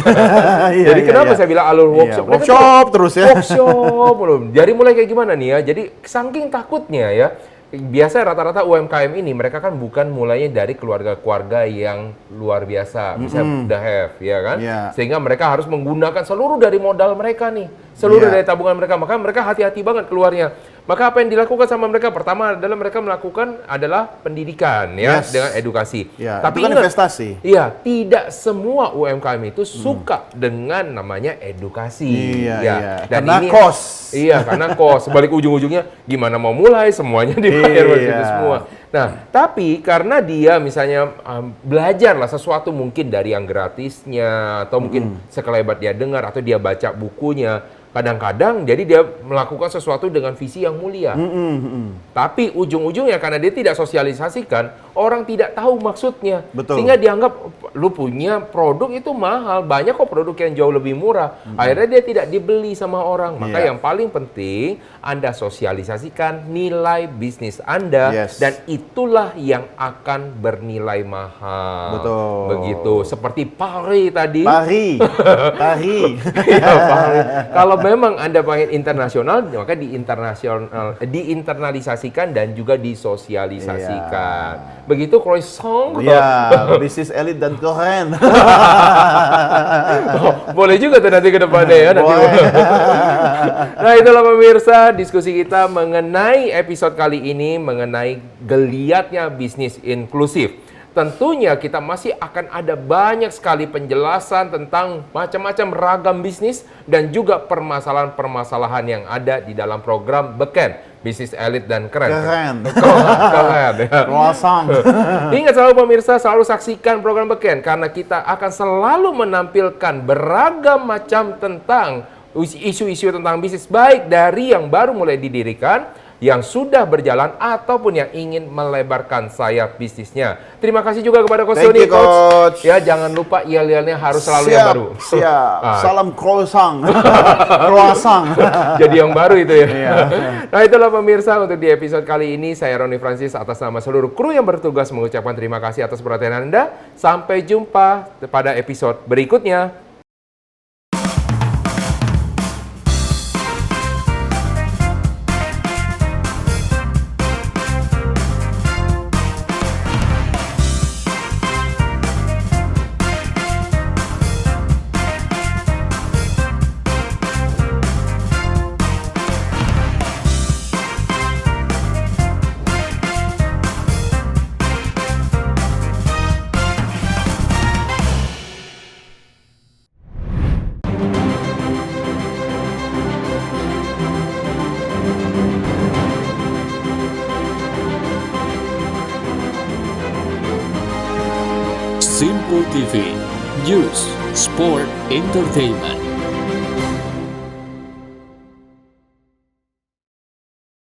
Jadi kenapa saya bilang ahlul workshop? Workshop terus ya. Workshop belum. Jadi mulai kayak gimana nih ya? Jadi saking takutnya ya. Biasa rata-rata UMKM ini mereka kan bukan mulainya dari keluarga-keluarga yang luar biasa, misalnya the have, ya kan? Sehingga mereka harus menggunakan seluruh dari modal mereka nih, seluruh dari tabungan mereka, maka mereka hati-hati banget keluarnya. Maka apa yang dilakukan sama mereka? Pertama adalah mereka melakukan adalah pendidikan ya, dengan edukasi. Tapi itu kan investasi. Iya, tidak semua UMKM itu suka dengan namanya edukasi. Dan karena ini, kos. Iya, karena kos. Sebalik ujung-ujungnya gimana mau mulai semuanya dibayar itu semua. Nah, tapi karena dia misalnya belajar lah sesuatu mungkin dari yang gratisnya atau mungkin sekelebat dia dengar atau dia baca bukunya. Kadang-kadang jadi dia melakukan sesuatu dengan visi yang mulia. Tapi ujung-ujungnya karena dia tidak sosialisasikan, orang tidak tahu maksudnya. Sehingga dianggap lu punya produk itu mahal, banyak kok produk yang jauh lebih murah. Akhirnya dia tidak dibeli sama orang. Maka yang paling penting Anda sosialisasikan nilai bisnis Anda dan itulah yang akan bernilai mahal. Begitu. Seperti Paris tadi. Paris. Kalau memang Anda pengen internasional, maka diinternalisasikan dan juga disosialisasikan. Begitu croissant. Bisnis elit dan keren. Boleh juga tuh nanti ke depannya ya. Nah, itulah pemirsa diskusi kita mengenai episode kali ini mengenai geliatnya bisnis inklusif. Tentunya kita masih akan ada banyak sekali penjelasan tentang macam-macam ragam bisnis dan juga permasalahan-permasalahan yang ada di dalam program Beken, Bisnis Elit dan Keren. Keren ya. Ingat selalu pemirsa, selalu saksikan program Beken karena kita akan selalu menampilkan beragam macam tentang isu-isu tentang bisnis, baik dari yang baru mulai didirikan, yang sudah berjalan ataupun yang ingin melebarkan sayap bisnisnya. Terima kasih juga kepada Coach Doni, Coach. Ya, jangan lupa yel-yelnya harus selalu yang baru. Salam croissant. Croissant. Jadi yang baru itu ya. Nah, itulah pemirsa untuk di episode kali ini. Saya Roni Francis atas nama seluruh kru yang bertugas mengucapkan terima kasih atas perhatian Anda. Sampai jumpa pada episode berikutnya. Simple TV, News, Sport, Entertainment.